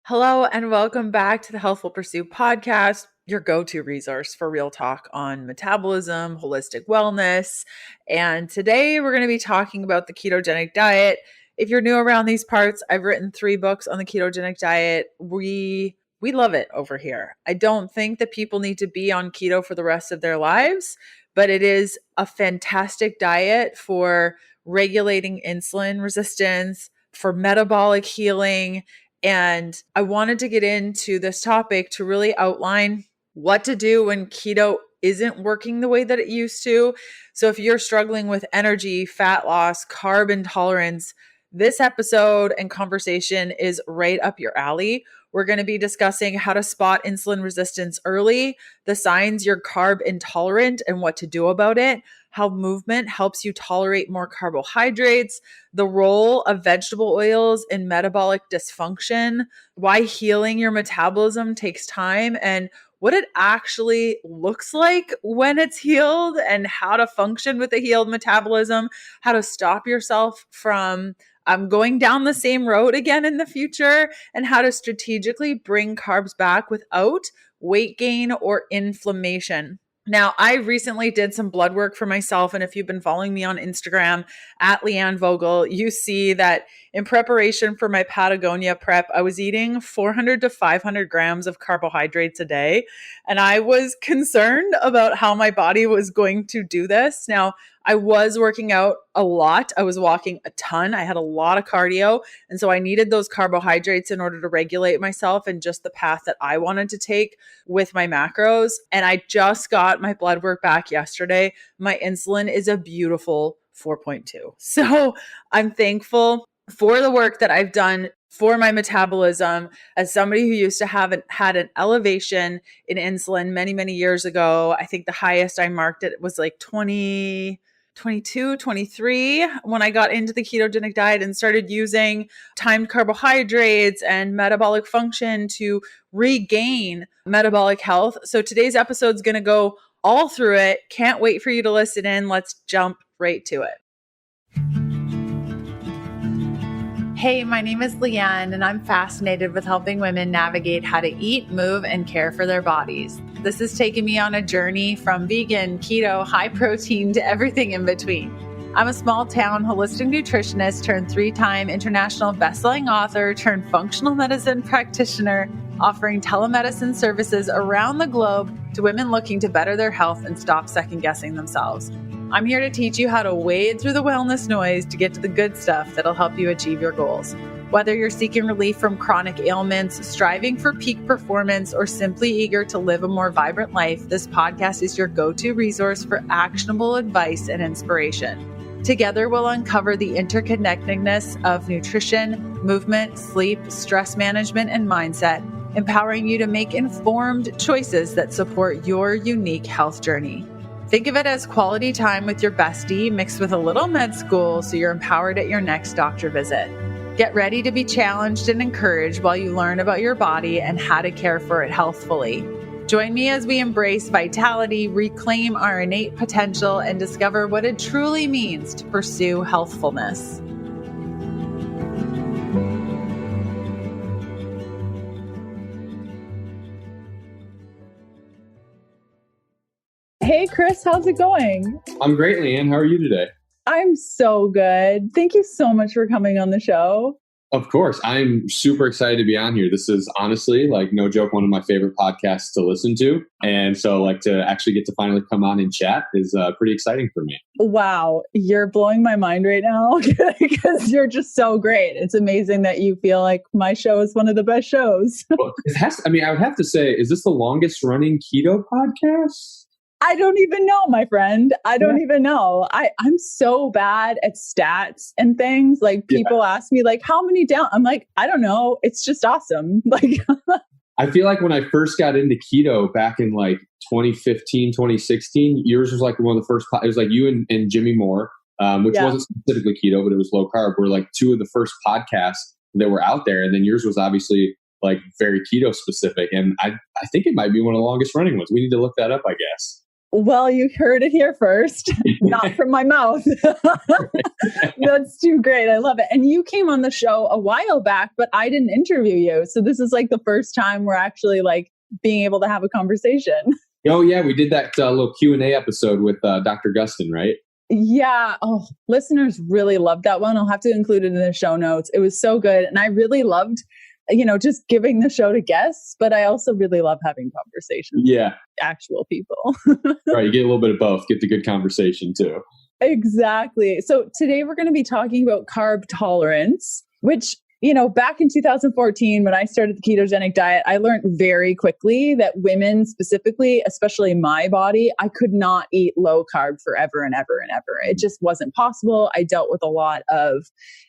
Hello, and welcome back to the Healthful Pursuit Podcast, your go-to resource for real talk on metabolism, holistic wellness. And today we're going to be talking about the ketogenic diet. If you're new around these parts, I've written 3 books on the ketogenic diet. We love it over here. I don't think that people need to be on keto for the rest of their lives, but it is a fantastic diet for regulating insulin resistance, for metabolic healing. And I wanted to get into this topic to really outline what to do when keto isn't working the way that it used to. So if you're struggling with energy, fat loss, carb intolerance, this episode and conversation is right up your alley. We're going to be discussing how to spot insulin resistance early, the signs you're carb intolerant and what to do about it, how movement helps you tolerate more carbohydrates, the role of vegetable oils in metabolic dysfunction, why healing your metabolism takes time, and what it actually looks like when it's healed, and how to function with a healed metabolism, how to stop yourself from going down the same road again in the future, and how to strategically bring carbs back without weight gain or inflammation. Now, I recently did some blood work for myself, and if you've been following me on Instagram at Leanne Vogel, you see that in preparation for my Patagonia prep, I was eating 400 to 500 grams of carbohydrates a day, and I was concerned about how my body was going to do this. Now, I was working out a lot. I was walking a ton. I had a lot of cardio. And so I needed those carbohydrates in order to regulate myself and just the path that I wanted to take with my macros. And I just got my blood work back yesterday. My insulin is a beautiful 4.2. So I'm thankful for the work that I've done for my metabolism as somebody who used to had an elevation in insulin many, many years ago. I think the highest I marked it was like 22, 23 when I got into the ketogenic diet and started using timed carbohydrates and metabolic function to regain metabolic health. So today's episode is going to go all through it. Can't wait for you to listen in. Let's jump right to it. Hey, my name is Leanne, and I'm fascinated with helping women navigate how to eat, move, and care for their bodies. This has taken me on a journey from vegan, keto, high protein to everything in between. I'm a small town holistic nutritionist turned 3-time international bestselling author turned functional medicine practitioner, offering telemedicine services around the globe to women looking to better their health and stop second-guessing themselves. I'm here to teach you how to wade through the wellness noise to get to the good stuff that'll help you achieve your goals. Whether you're seeking relief from chronic ailments, striving for peak performance, or simply eager to live a more vibrant life, this podcast is your go-to resource for actionable advice and inspiration. Together, we'll uncover the interconnectedness of nutrition, movement, sleep, stress management, and mindset, empowering you to make informed choices that support your unique health journey. Think of it as quality time with your bestie mixed with a little med school so you're empowered at your next doctor visit. Get ready to be challenged and encouraged while you learn about your body and how to care for it healthfully. Join me as we embrace vitality, reclaim our innate potential, and discover what it truly means to pursue healthfulness. Hey, Chris, how's it going? I'm great, Leanne. How are you today? I'm so good. Thank you so much for coming on the show. Of course. I'm super excited to be on here. This is honestly, like, no joke, one of my favorite podcasts to listen to. And so, like, to actually get to finally come on and chat is pretty exciting for me. Wow. You're blowing my mind right now because you're just so great. It's amazing that you feel like my show is one of the best shows. Well, I would have to say, is this the longest running keto podcast? I don't even know, my friend. I don't even know. I'm so bad at stats and things. Like, people ask me, like, how many down? I'm like, I don't know. It's just awesome. Like, I feel like when I first got into keto back in like 2015, 2016, yours was like one of the first, it was like you and Jimmy Moore, which wasn't specifically keto, but it was low carb, were like 2 of the first podcasts that were out there. And then yours was obviously like very keto specific. And I think it might be one of the longest running ones. We need to look that up, I guess. Well, you heard it here first, not from my mouth. That's too great. I love it. And you came on the show a while back, but I didn't interview you. So this is like the first time we're actually like being able to have a conversation. Oh yeah, we did that little Q&A episode with Dr. Gustin, right? Yeah. Oh, listeners really loved that one. I'll have to include it in the show notes. It was so good. And I really loved, just giving the show to guests, but I also really love having conversations with actual people. Right. You get a little bit of both, get the good conversation too. Exactly. So today we're going to be talking about carb tolerance, which, back in 2014, when I started the ketogenic diet, I learned very quickly that women specifically, especially my body, I could not eat low carb forever and ever and ever. It just wasn't possible. I dealt with a lot of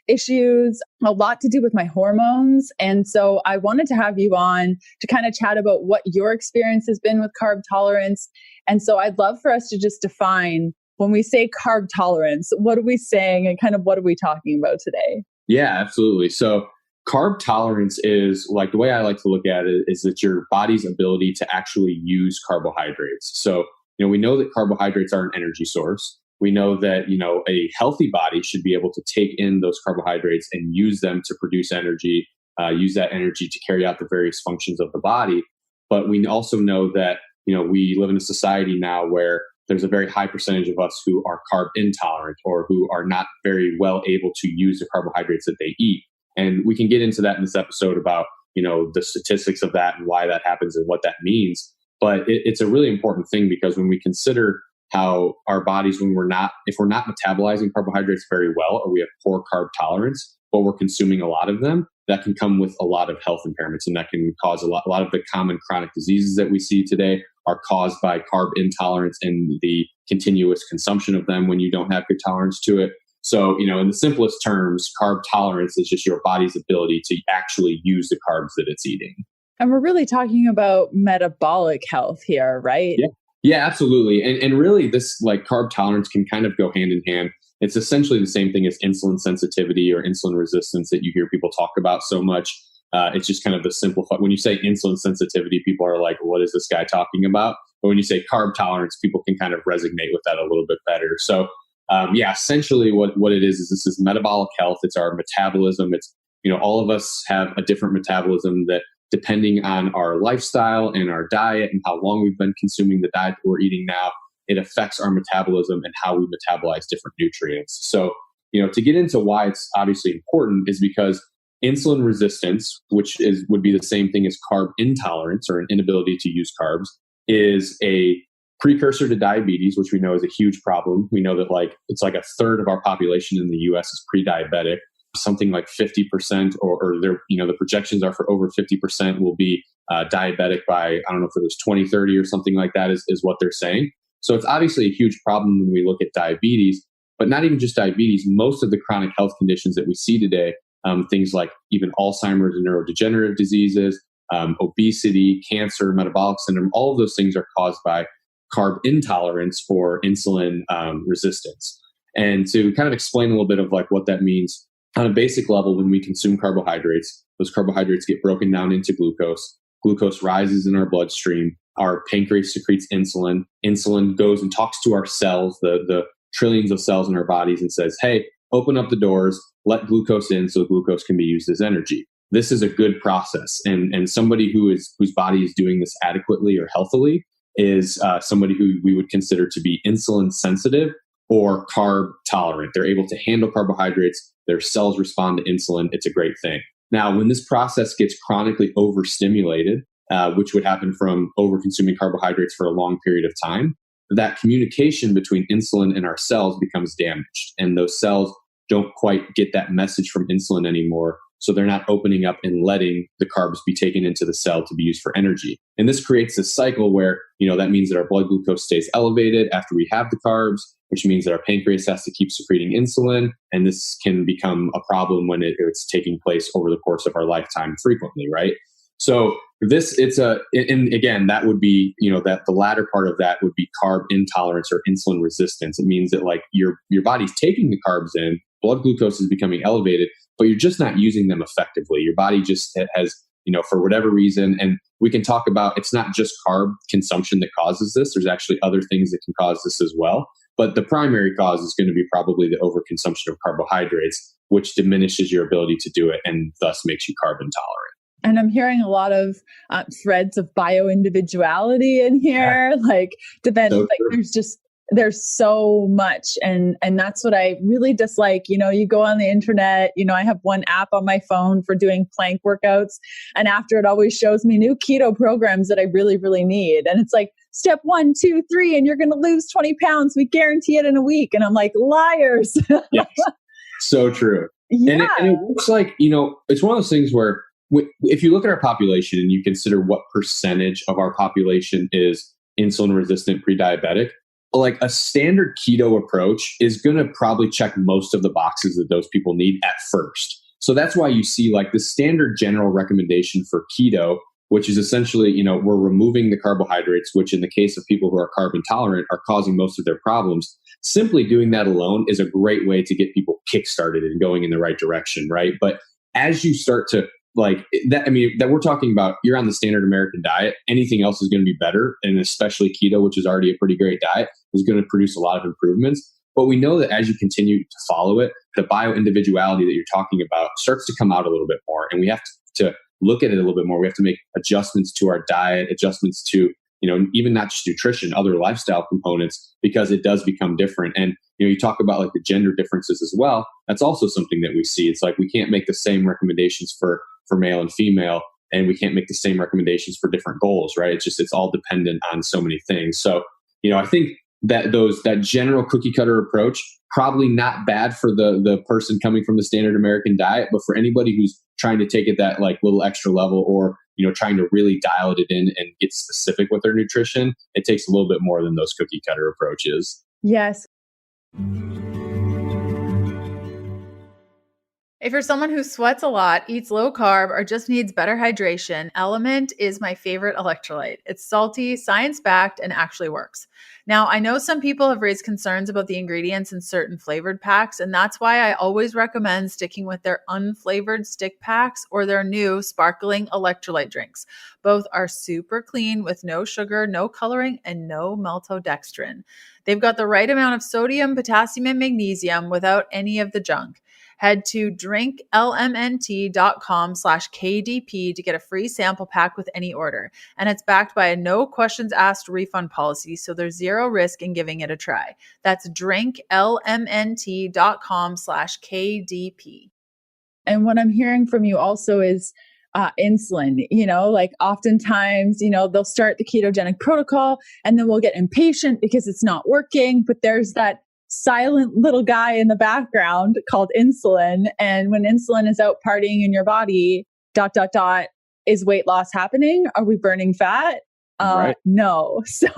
issues, a lot to do with my hormones. And so I wanted to have you on to kind of chat about what your experience has been with carb tolerance. And so I'd love for us to just define, when we say carb tolerance, what are we saying and kind of what are we talking about today? Yeah, absolutely. So carb tolerance is, like, the way I like to look at it is that your body's ability to actually use carbohydrates. So, we know that carbohydrates are an energy source. We know that, a healthy body should be able to take in those carbohydrates and use them to produce energy, use that energy to carry out the various functions of the body. But we also know that, we live in a society now where there's a very high percentage of us who are carb intolerant or who are not very well able to use the carbohydrates that they eat. And we can get into that in this episode about, the statistics of that and why that happens and what that means. But it's a really important thing, because when we consider how our bodies, if we're not metabolizing carbohydrates very well, or we have poor carb tolerance, but we're consuming a lot of them, that can come with a lot of health impairments, and that can cause a lot of the common chronic diseases that we see today are caused by carb intolerance and the continuous consumption of them when you don't have good tolerance to it. So, in the simplest terms, carb tolerance is just your body's ability to actually use the carbs that it's eating. And we're really talking about metabolic health here, right? Yeah, absolutely. And really, this carb tolerance can kind of go hand in hand. It's essentially the same thing as insulin sensitivity or insulin resistance that you hear people talk about so much. It's just kind of the simplified. When you say insulin sensitivity, people are like, what is this guy talking about? But when you say carb tolerance, people can kind of resonate with that a little bit better. So, essentially what it is this is metabolic health. It's our metabolism. It's, all of us have a different metabolism that, depending on our lifestyle and our diet and how long we've been consuming the diet that we're eating now, it affects our metabolism and how we metabolize different nutrients. So, to get into why it's obviously important is because insulin resistance, which would be the same thing as carb intolerance or an inability to use carbs, is a precursor to diabetes, which we know is a huge problem. We know that it's like a third of our population in the US is pre-diabetic. Something like 50% or the projections are for over 50% will be diabetic by, I don't know if it was 2030 or something like that is what they're saying. So it's obviously a huge problem when we look at diabetes, but not even just diabetes. Most of the chronic health conditions that we see today, things like even Alzheimer's and neurodegenerative diseases, obesity, cancer, metabolic syndrome, all of those things are caused by carb intolerance or insulin resistance. And to kind of explain a little bit of what that means on a basic level, when we consume carbohydrates, those carbohydrates get broken down into glucose. Glucose rises in our bloodstream. Our pancreas secretes insulin. Insulin goes and talks to our cells, the trillions of cells in our bodies, and says, hey, open up the doors, let glucose in so glucose can be used as energy. This is a good process. And somebody whose body is doing this adequately or healthily is somebody who we would consider to be insulin sensitive or carb tolerant. They're able to handle carbohydrates. Their cells respond to insulin. It's a great thing. Now, when this process gets chronically overstimulated, which would happen from over-consuming carbohydrates for a long period of time, that communication between insulin and our cells becomes damaged. And those cells don't quite get that message from insulin anymore. So they're not opening up and letting the carbs be taken into the cell to be used for energy. And this creates this cycle where, that means that our blood glucose stays elevated after we have the carbs, which means that our pancreas has to keep secreting insulin. And this can become a problem when it's taking place over the course of our lifetime frequently, right? So and again, that would be, that the latter part of that would be carb intolerance or insulin resistance. It means that your body's taking the carbs in, blood glucose is becoming elevated, but you're just not using them effectively. Your body just has, for whatever reason, and we can talk about it's not just carb consumption that causes this. There's actually other things that can cause this as well. But the primary cause is going to be probably the overconsumption of carbohydrates, which diminishes your ability to do it and thus makes you carb intolerant. And I'm hearing a lot of threads of bio-individuality in here. Like, there's so much. And that's what I really dislike. You go on the internet, I have one app on my phone for doing plank workouts. And after, it always shows me new keto programs that I really, really need. And it's like, step 1, 2, 3, and you're going to lose 20 pounds. We guarantee it in a week. And I'm like, liars. Yes. So true. Yeah. And it looks like, it's one of those things where if you look at our population and you consider what percentage of our population is insulin resistant pre-diabetic, like a standard keto approach is going to probably check most of the boxes that those people need at first. So that's why you see like the standard general recommendation for keto, which is essentially, we're removing the carbohydrates, which in the case of people who are carb intolerant are causing most of their problems. Simply doing that alone is a great way to get people kickstarted and going in the right direction, right? But as you start to that we're talking about, you're on the standard American diet, anything else is going to be better. And especially keto, which is already a pretty great diet, is going to produce a lot of improvements. But we know that as you continue to follow it, the bio-individuality that you're talking about starts to come out a little bit more. And we have to look at it a little bit more. We have to make adjustments to our diet, adjustments to, even not just nutrition, other lifestyle components, because it does become different. And, you talk about like the gender differences as well. That's also something that we see. It's like we can't make the same recommendations for male and female, and we can't make the same recommendations for different goals, right? It's all dependent on so many things. So, I think that general cookie cutter approach, probably not bad for the person coming from the standard American diet, but for anybody who's trying to take it that like little extra level, or, trying to really dial it in and get specific with their nutrition, it takes a little bit more than those cookie cutter approaches. Yes. If you're someone who sweats a lot, eats low carb, or just needs better hydration, Element is my favorite electrolyte. It's salty, science-backed, and actually works. Now, I know some people have raised concerns about the ingredients in certain flavored packs, and that's why I always recommend sticking with their unflavored stick packs or their new sparkling electrolyte drinks. Both are super clean with no sugar, no coloring, and no maltodextrin. They've got the right amount of sodium, potassium, and magnesium without any of the junk. Head to drinklmnt.com/KDP to get a free sample pack with any order. And it's backed by a no questions asked refund policy, so there's zero risk in giving it a try. That's drinklmnt.com/KDP. And what I'm hearing from you also is insulin, like oftentimes, they'll start the ketogenic protocol and then we'll get impatient because it's not working, but there's that silent little guy in the background called insulin. And when insulin is out partying in your body, ... is weight loss happening? Are we burning fat? Right. No. So,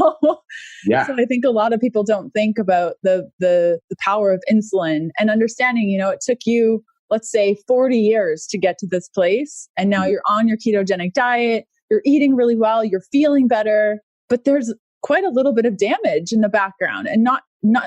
yeah. So I think a lot of people don't think about the power of insulin and understanding, it took you, let's say 40 years to get to this place. And now you're on your ketogenic diet, you're eating really well, you're feeling better, but there's quite a little bit of damage in the background, and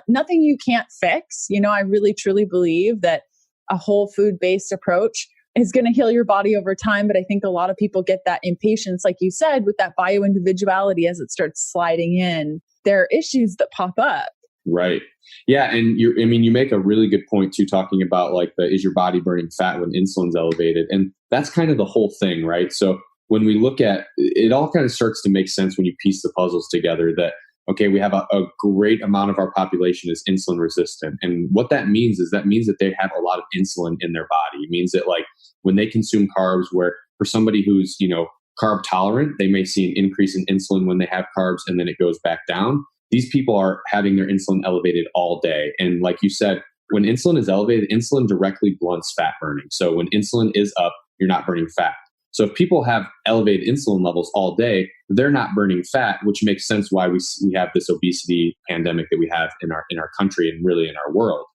nothing you can't fix. I really truly believe that a whole food based approach is going to heal your body over time. But I think a lot of people get that impatience, like you said, with that bio individuality as it starts sliding in. There are issues that pop up. Right. Yeah. And you make a really good point too, talking about like is your body burning fat when insulin's elevated? And that's kind of the whole thing, right? So when we look at it, all kind of starts to make sense when you piece the puzzles together that, okay, we have a great amount of our population is insulin resistant. And what that means is that they have a lot of insulin in their body. It means that like when they consume carbs, where for somebody who's, carb tolerant, they may see an increase in insulin when they have carbs and then it goes back down. These people are having their insulin elevated all day. And like you said, when insulin is elevated, insulin directly blunts fat burning. So when insulin is up, you're not burning fat. So if people have elevated insulin levels all day, they're not burning fat, which makes sense why we have this obesity pandemic that we have in our country and really in our world.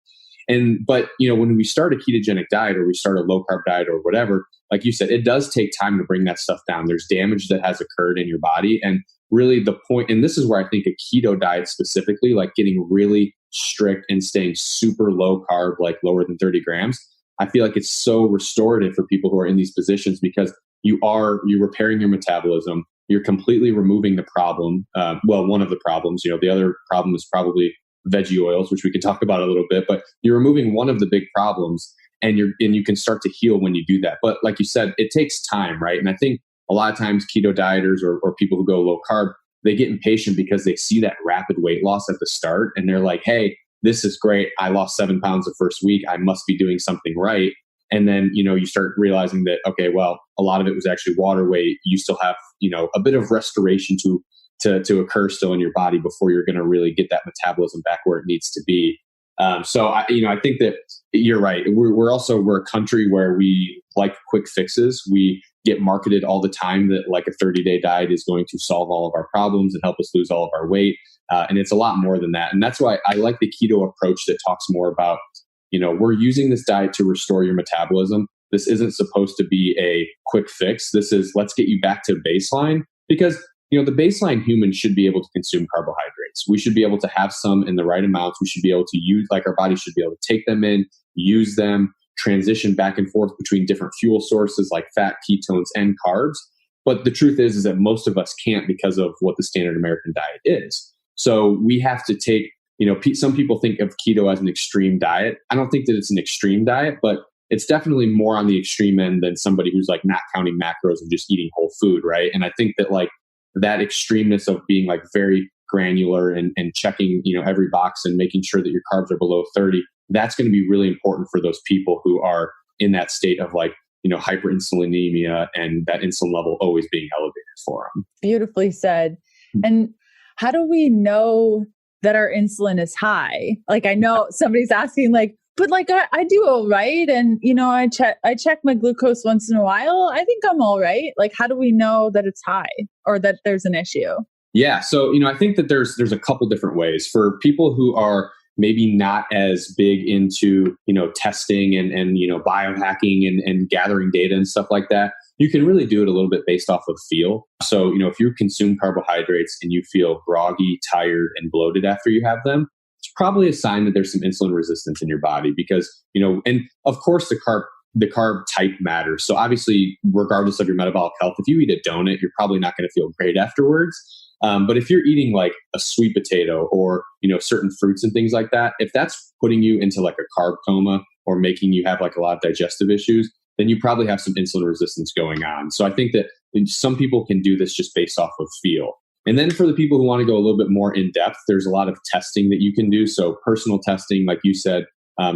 But when we start a ketogenic diet or we start a low carb diet or whatever, like you said, it does take time to bring that stuff down. There's damage that has occurred in your body. And really the point, and this is where I think a keto diet specifically, like getting really strict and staying super low carb, like lower than 30 grams, I feel like it's so restorative for people who are in these positions, because you're repairing your metabolism. You're completely removing the problem. One of the problems, the other problem is probably veggie oils, which we can talk about a little bit, but you're removing one of the big problems, and you can start to heal when you do that. But like you said, it takes time, right? And I think a lot of times keto dieters or people who go low carb, they get impatient because they see that rapid weight loss at the start, and they're like, hey, this is great. I lost 7 pounds the first week. I must be doing something right. And then, you start realizing that, okay, well, a lot of it was actually water weight. You still have, a bit of restoration to occur still in your body before you're going to really get that metabolism back where it needs to be. So I think that you're right. We're a country where we like quick fixes. We get marketed all the time that like a 30-day diet is going to solve all of our problems and help us lose all of our weight. And it's a lot more than that. And that's why I like the keto approach that talks more about, we're using this diet to restore your metabolism. This isn't supposed to be a quick fix. This is, let's get you back to baseline, because the baseline human should be able to consume carbohydrates. We should be able to have some in the right amounts. We should be able to use, our body should be able to take them in, use them, transition back and forth between different fuel sources like fat, ketones, and carbs. But the truth is that most of us can't because of what the standard American diet is. So we have to take, some people think of keto as an extreme diet. I don't think that it's an extreme diet, but it's definitely more on the extreme end than somebody who's like not counting macros and just eating whole food, right? And I think that like that extremeness of being like very granular and checking, every box and making sure that your carbs are below 30, that's going to be really important for those people who are in that state of like, hyperinsulinemia and that insulin level always being elevated for them. Beautifully said. And how do we know that our insulin is high? Like, I know somebody's asking like, but like I do all right. And, I check my glucose once in a while. I think I'm all right. Like, how do we know that it's high or that there's an issue? Yeah. So, I think that there's a couple different ways for people who are maybe not as big into, testing and biohacking and gathering data and stuff like that. You can really do it a little bit based off of feel. So, if you consume carbohydrates and you feel groggy, tired, and bloated after you have them, it's probably a sign that there's some insulin resistance in your body because, and of course the carb type matters. So obviously, regardless of your metabolic health, if you eat a donut, you're probably not going to feel great afterwards. But if you're eating like a sweet potato or, certain fruits and things like that, if that's putting you into like a carb coma or making you have like a lot of digestive issues, then you probably have some insulin resistance going on. So I think that some people can do this just based off of feel. And then for the people who want to go a little bit more in depth, there's a lot of testing that you can do. So personal testing, like you said,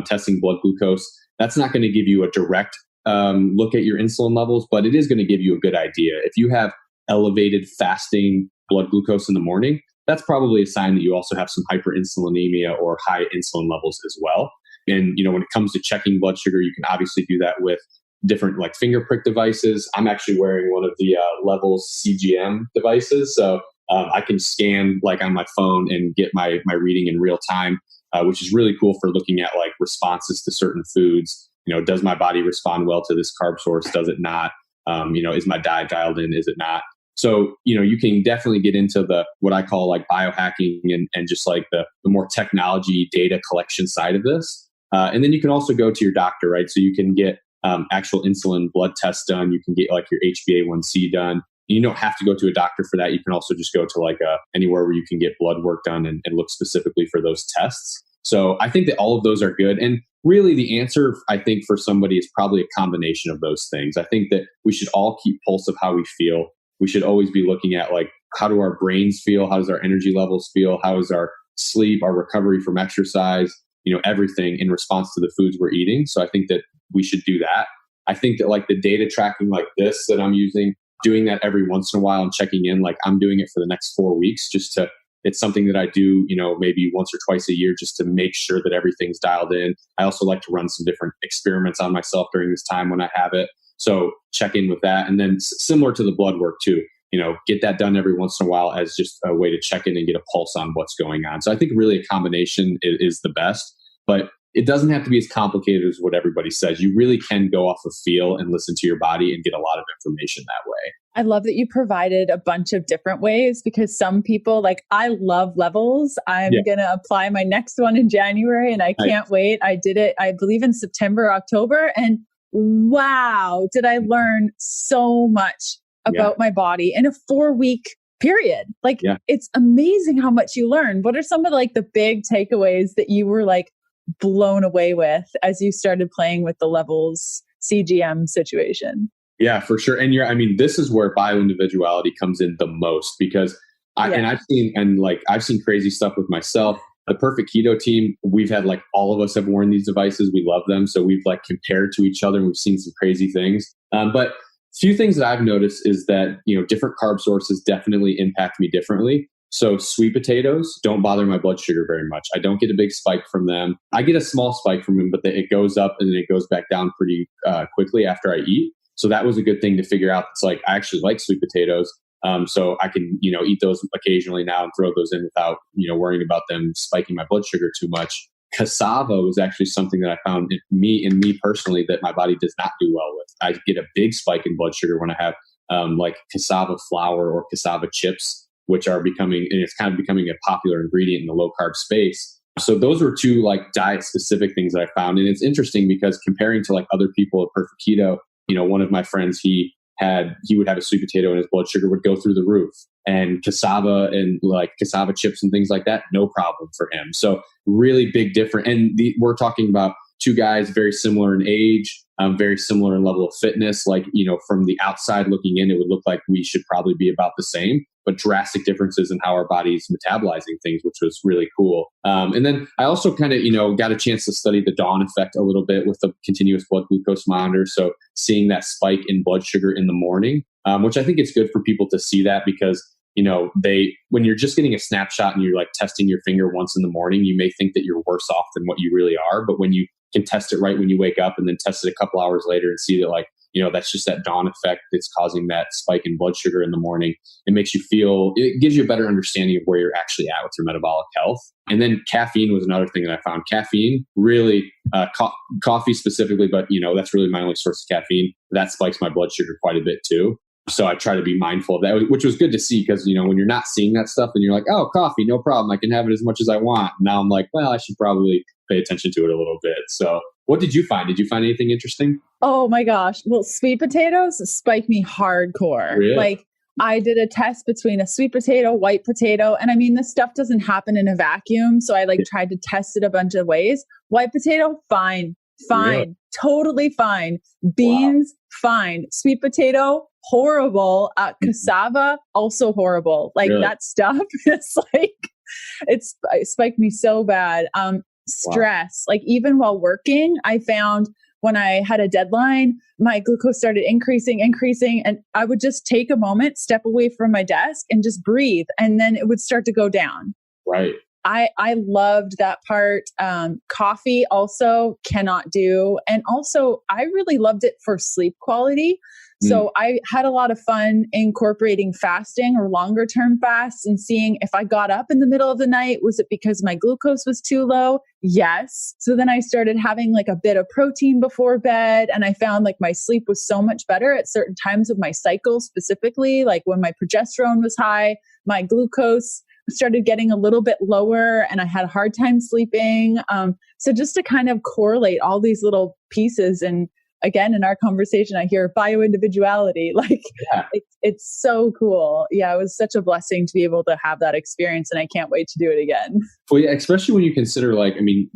testing blood glucose, that's not going to give you a direct look at your insulin levels, but it is going to give you a good idea. If you have elevated fasting blood glucose in the morning, that's probably a sign that you also have some hyperinsulinemia or high insulin levels as well. And, when it comes to checking blood sugar, you can obviously do that with different like finger prick devices. I'm actually wearing one of the Levels CGM devices. So I can scan like on my phone and get my reading in real time, which is really cool for looking at like responses to certain foods. Does my body respond well to this carb source? Does it not? Is my diet dialed in? Is it not? So, you can definitely get into what I call like biohacking and just like the more technology data collection side of this. And then you can also go to your doctor, right? So you can get actual insulin blood tests done. You can get like your HbA1c done. You don't have to go to a doctor for that. You can also just go to like anywhere where you can get blood work done and look specifically for those tests. So I think that all of those are good. And really the answer, I think, for somebody is probably a combination of those things. I think that we should all keep pulse of how we feel. We should always be looking at like, how do our brains feel? How does our energy levels feel? How is our sleep, our recovery from exercise, everything in response to the foods we're eating. So I think that we should do that. I think that like the data tracking like this that I'm using, doing that every once in a while and checking in, like I'm doing it for the next 4 weeks, it's something that I do, maybe once or twice a year just to make sure that everything's dialed in. I also like to run some different experiments on myself during this time when I have it. So check in with that. And then similar to the blood work too, get that done every once in a while as just a way to check in and get a pulse on what's going on. So I think really a combination is the best, but it doesn't have to be as complicated as what everybody says. You really can go off of feel and listen to your body and get a lot of information that way. I love that you provided a bunch of different ways because some people I love Levels. I'm going to apply my next one in January and I can't wait. I did it, I believe in September, October. And wow, did I learn so much about my body in a 4-week period. Like, it's amazing how much you learn. What are some of like the big takeaways that you were like blown away with as you started playing with the levels CGM situation? Yeah, for sure. And this is where bioindividuality comes in the most, because I've seen crazy stuff with myself. The Perfect Keto team, we've had like all of us have worn these devices. We love them. So we've like compared to each other and we've seen some crazy things. But few things that I've noticed is that, different carb sources definitely impact me differently. So sweet potatoes don't bother my blood sugar very much. I don't get a big spike from them. I get a small spike from them, but it goes up and then it goes back down pretty quickly after I eat. So that was a good thing to figure out. It's like, I actually like sweet potatoes. So I can, eat those occasionally now and throw those in without, worrying about them spiking my blood sugar too much. Cassava was actually something that I found in me personally that my body does not do well with. I get a big spike in blood sugar when I have like cassava flour or cassava chips, which are becoming a popular ingredient in the low carb space. So those were two like diet specific things that I found. And it's interesting because comparing to like other people at Perfect Keto, one of my friends, he would have a sweet potato and his blood sugar would go through the roof, and cassava and like cassava chips and things like that, no problem for him. So really big difference. And we're talking about two guys very similar in age, very similar in level of fitness. Like, from the outside looking in, it would look like we should probably be about the same, but drastic differences in how our body's metabolizing things, which was really cool. And then I also kind of, got a chance to study the dawn effect a little bit with the continuous blood glucose monitor. So seeing that spike in blood sugar in the morning, which I think it's good for people to see that, because when you're just getting a snapshot and you're like testing your finger once in the morning, you may think that you're worse off than what you really are. But when you can test it right when you wake up and then test it a couple hours later and see that like, that's just that dawn effect that's causing that spike in blood sugar in the morning. It gives you a better understanding of where you're actually at with your metabolic health. And then caffeine was another thing that I found. Caffeine, really, coffee specifically, but that's really my only source of caffeine. That spikes my blood sugar quite a bit too. So I try to be mindful of that, which was good to see, because, when you're not seeing that stuff and you're like, oh, coffee, no problem, I can have it as much as I want. Now I'm like, well, I should probably pay attention to it a little bit. So what did you find? Did you find anything interesting? Oh my gosh. Well, sweet potatoes spike me hardcore. Really? Like, I did a test between a sweet potato, white potato. And this stuff doesn't happen in a vacuum. So I tried to test it a bunch of ways. White potato, fine, really? Totally fine. Beans, fine. Sweet potato, horrible. Cassava, also horrible. Really? That stuff is it spiked me so bad. Stress, even while working, I found when I had a deadline, my glucose started increasing. And I would just take a moment, step away from my desk and just breathe. And then it would start to go down. Right. I loved that part. Coffee also cannot do. And also I really loved it for sleep quality. So I had a lot of fun incorporating fasting or longer term fasts and seeing if I got up in the middle of the night, was it because my glucose was too low? Yes. So then I started having a bit of protein before bed, and I found my sleep was so much better at certain times of my cycle, specifically when my progesterone was high, my glucose started getting a little bit lower and I had a hard time sleeping. So just to kind of correlate all these little pieces, and again, in our conversation, I hear bioindividuality. It's so cool. Yeah, it was such a blessing to be able to have that experience, and I can't wait to do it again. Well, yeah, especially when you consider,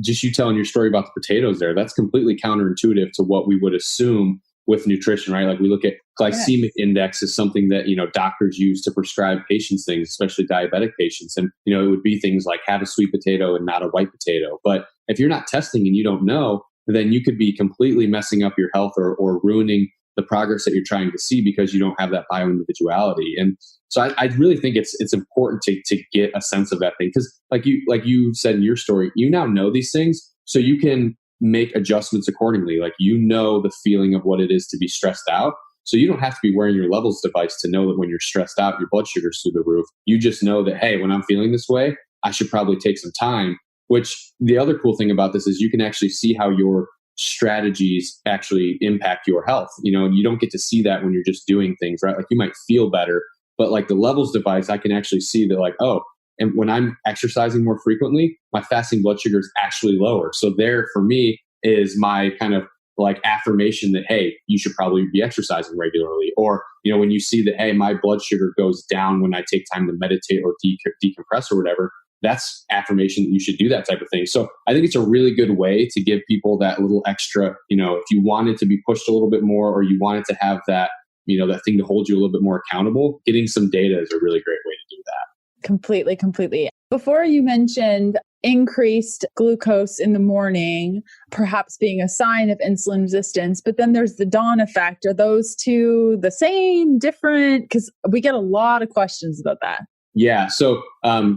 just you telling your story about the potatoes there, that's completely counterintuitive to what we would assume with nutrition, right? We look at glycemic index as something that, doctors use to prescribe patients things, especially diabetic patients. And, it would be things like have a sweet potato and not a white potato. But if you're not testing and you don't know, then you could be completely messing up your health or ruining the progress that you're trying to see because you don't have that bioindividuality. And so I really think it's important to get a sense of that thing. Because like you said in your story, you now know these things, so you can make adjustments accordingly. The feeling of what it is to be stressed out. So you don't have to be wearing your levels device to know that when you're stressed out, your blood sugar's through the roof. You just know that, hey, when I'm feeling this way, I should probably take some time. Which the other cool thing about this is you can actually see how your strategies actually impact your health. You don't get to see that when you're just doing things, right? You might feel better, but the levels device, I can actually see that and when I'm exercising more frequently, my fasting blood sugar is actually lower. So there for me is my kind of like affirmation that, hey, you should probably be exercising regularly. Or, when you see that, hey, my blood sugar goes down when I take time to meditate or decompress or whatever, that's affirmation that you should do that type of thing. So I think it's a really good way to give people that little extra, if you wanted to be pushed a little bit more, or you wanted to have that, that thing to hold you a little bit more accountable, getting some data is a really great way to do that. Completely. Before, you mentioned increased glucose in the morning, perhaps being a sign of insulin resistance, but then there's the dawn effect. Are those two the same, different? Because we get a lot of questions about that. Yeah, so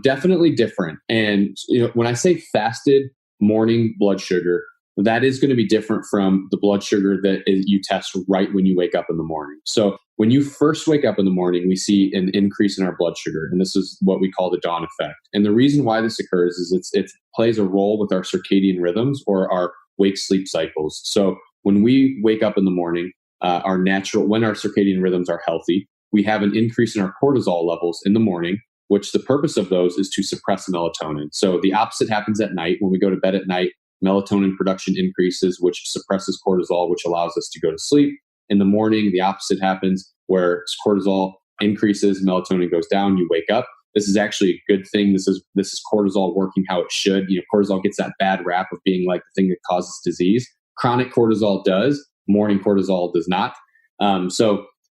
definitely different. And when I say fasted morning blood sugar, that is going to be different from the blood sugar that you test right when you wake up in the morning. So when you first wake up in the morning, we see an increase in our blood sugar, and this is what we call the dawn effect. And the reason why this occurs is it plays a role with our circadian rhythms or our wake-sleep cycles. So when we wake up in the morning, when our circadian rhythms are healthy, we have an increase in our cortisol levels in the morning, which the purpose of those is to suppress melatonin. So the opposite happens at night. When we go to bed at night, melatonin production increases, which suppresses cortisol, which allows us to go to sleep. In the morning, the opposite happens, where cortisol increases, melatonin goes down, you wake up. This is actually a good thing. This is cortisol working how it should. Cortisol gets that bad rap of being like the thing that causes disease. Chronic cortisol does, morning cortisol does not.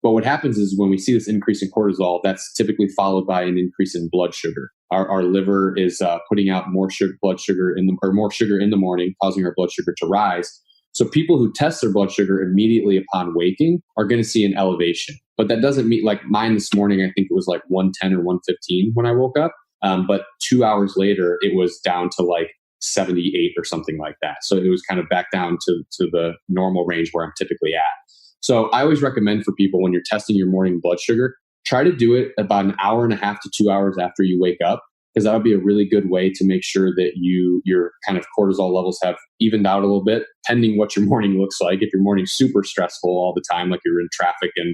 But what happens is when we see this increase in cortisol, that's typically followed by an increase in blood sugar. Our liver is putting out more sugar in the morning, causing our blood sugar to rise. So people who test their blood sugar immediately upon waking are going to see an elevation. But that doesn't mean, like mine this morning, I think it was like 110 or 115 when I woke up. But 2 hours later, it was down to like 78 or something like that. So it was kind of back down to the normal range where I'm typically at. So I always recommend for people, when you're testing your morning blood sugar, try to do it about an hour and a half to 2 hours after you wake up, because that would be a really good way to make sure that your kind of cortisol levels have evened out a little bit, pending what your morning looks like. If your morning's super stressful all the time, like you're in traffic and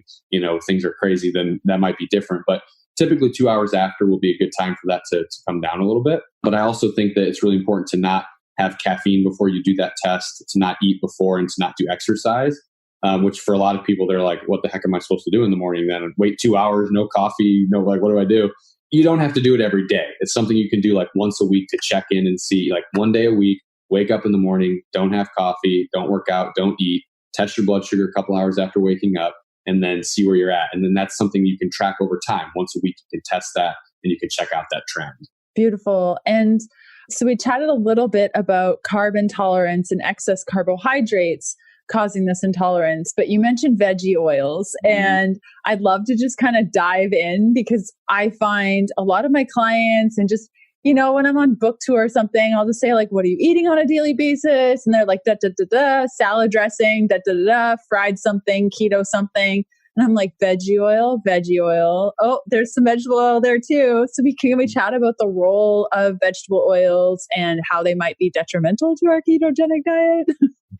things are crazy, then that might be different. But typically 2 hours after will be a good time for that to come down a little bit. But I also think that it's really important to not have caffeine before you do that test, to not eat before, and to not do exercise. Which for a lot of people, they're like, what the heck am I supposed to do in the morning then? Wait 2 hours, no coffee, what do I do? You don't have to do it every day. It's something you can do like once a week to check in and see, like one day a week, wake up in the morning, don't have coffee, don't work out, don't eat, test your blood sugar a couple hours after waking up, and then see where you're at. And then that's something you can track over time. Once a week, you can test that and you can check out that trend. Beautiful. And so we chatted a little bit about carb intolerance and excess carbohydrates causing this intolerance, but you mentioned veggie oils, and I'd love to just kind of dive in, because I find a lot of my clients, and just, when I'm on book tour or something, I'll just say like, what are you eating on a daily basis? And they're like, salad dressing, fried something, keto something. And I'm like, veggie oil. Oh, there's some vegetable oil there too. So can we chat about the role of vegetable oils and how they might be detrimental to our ketogenic diet?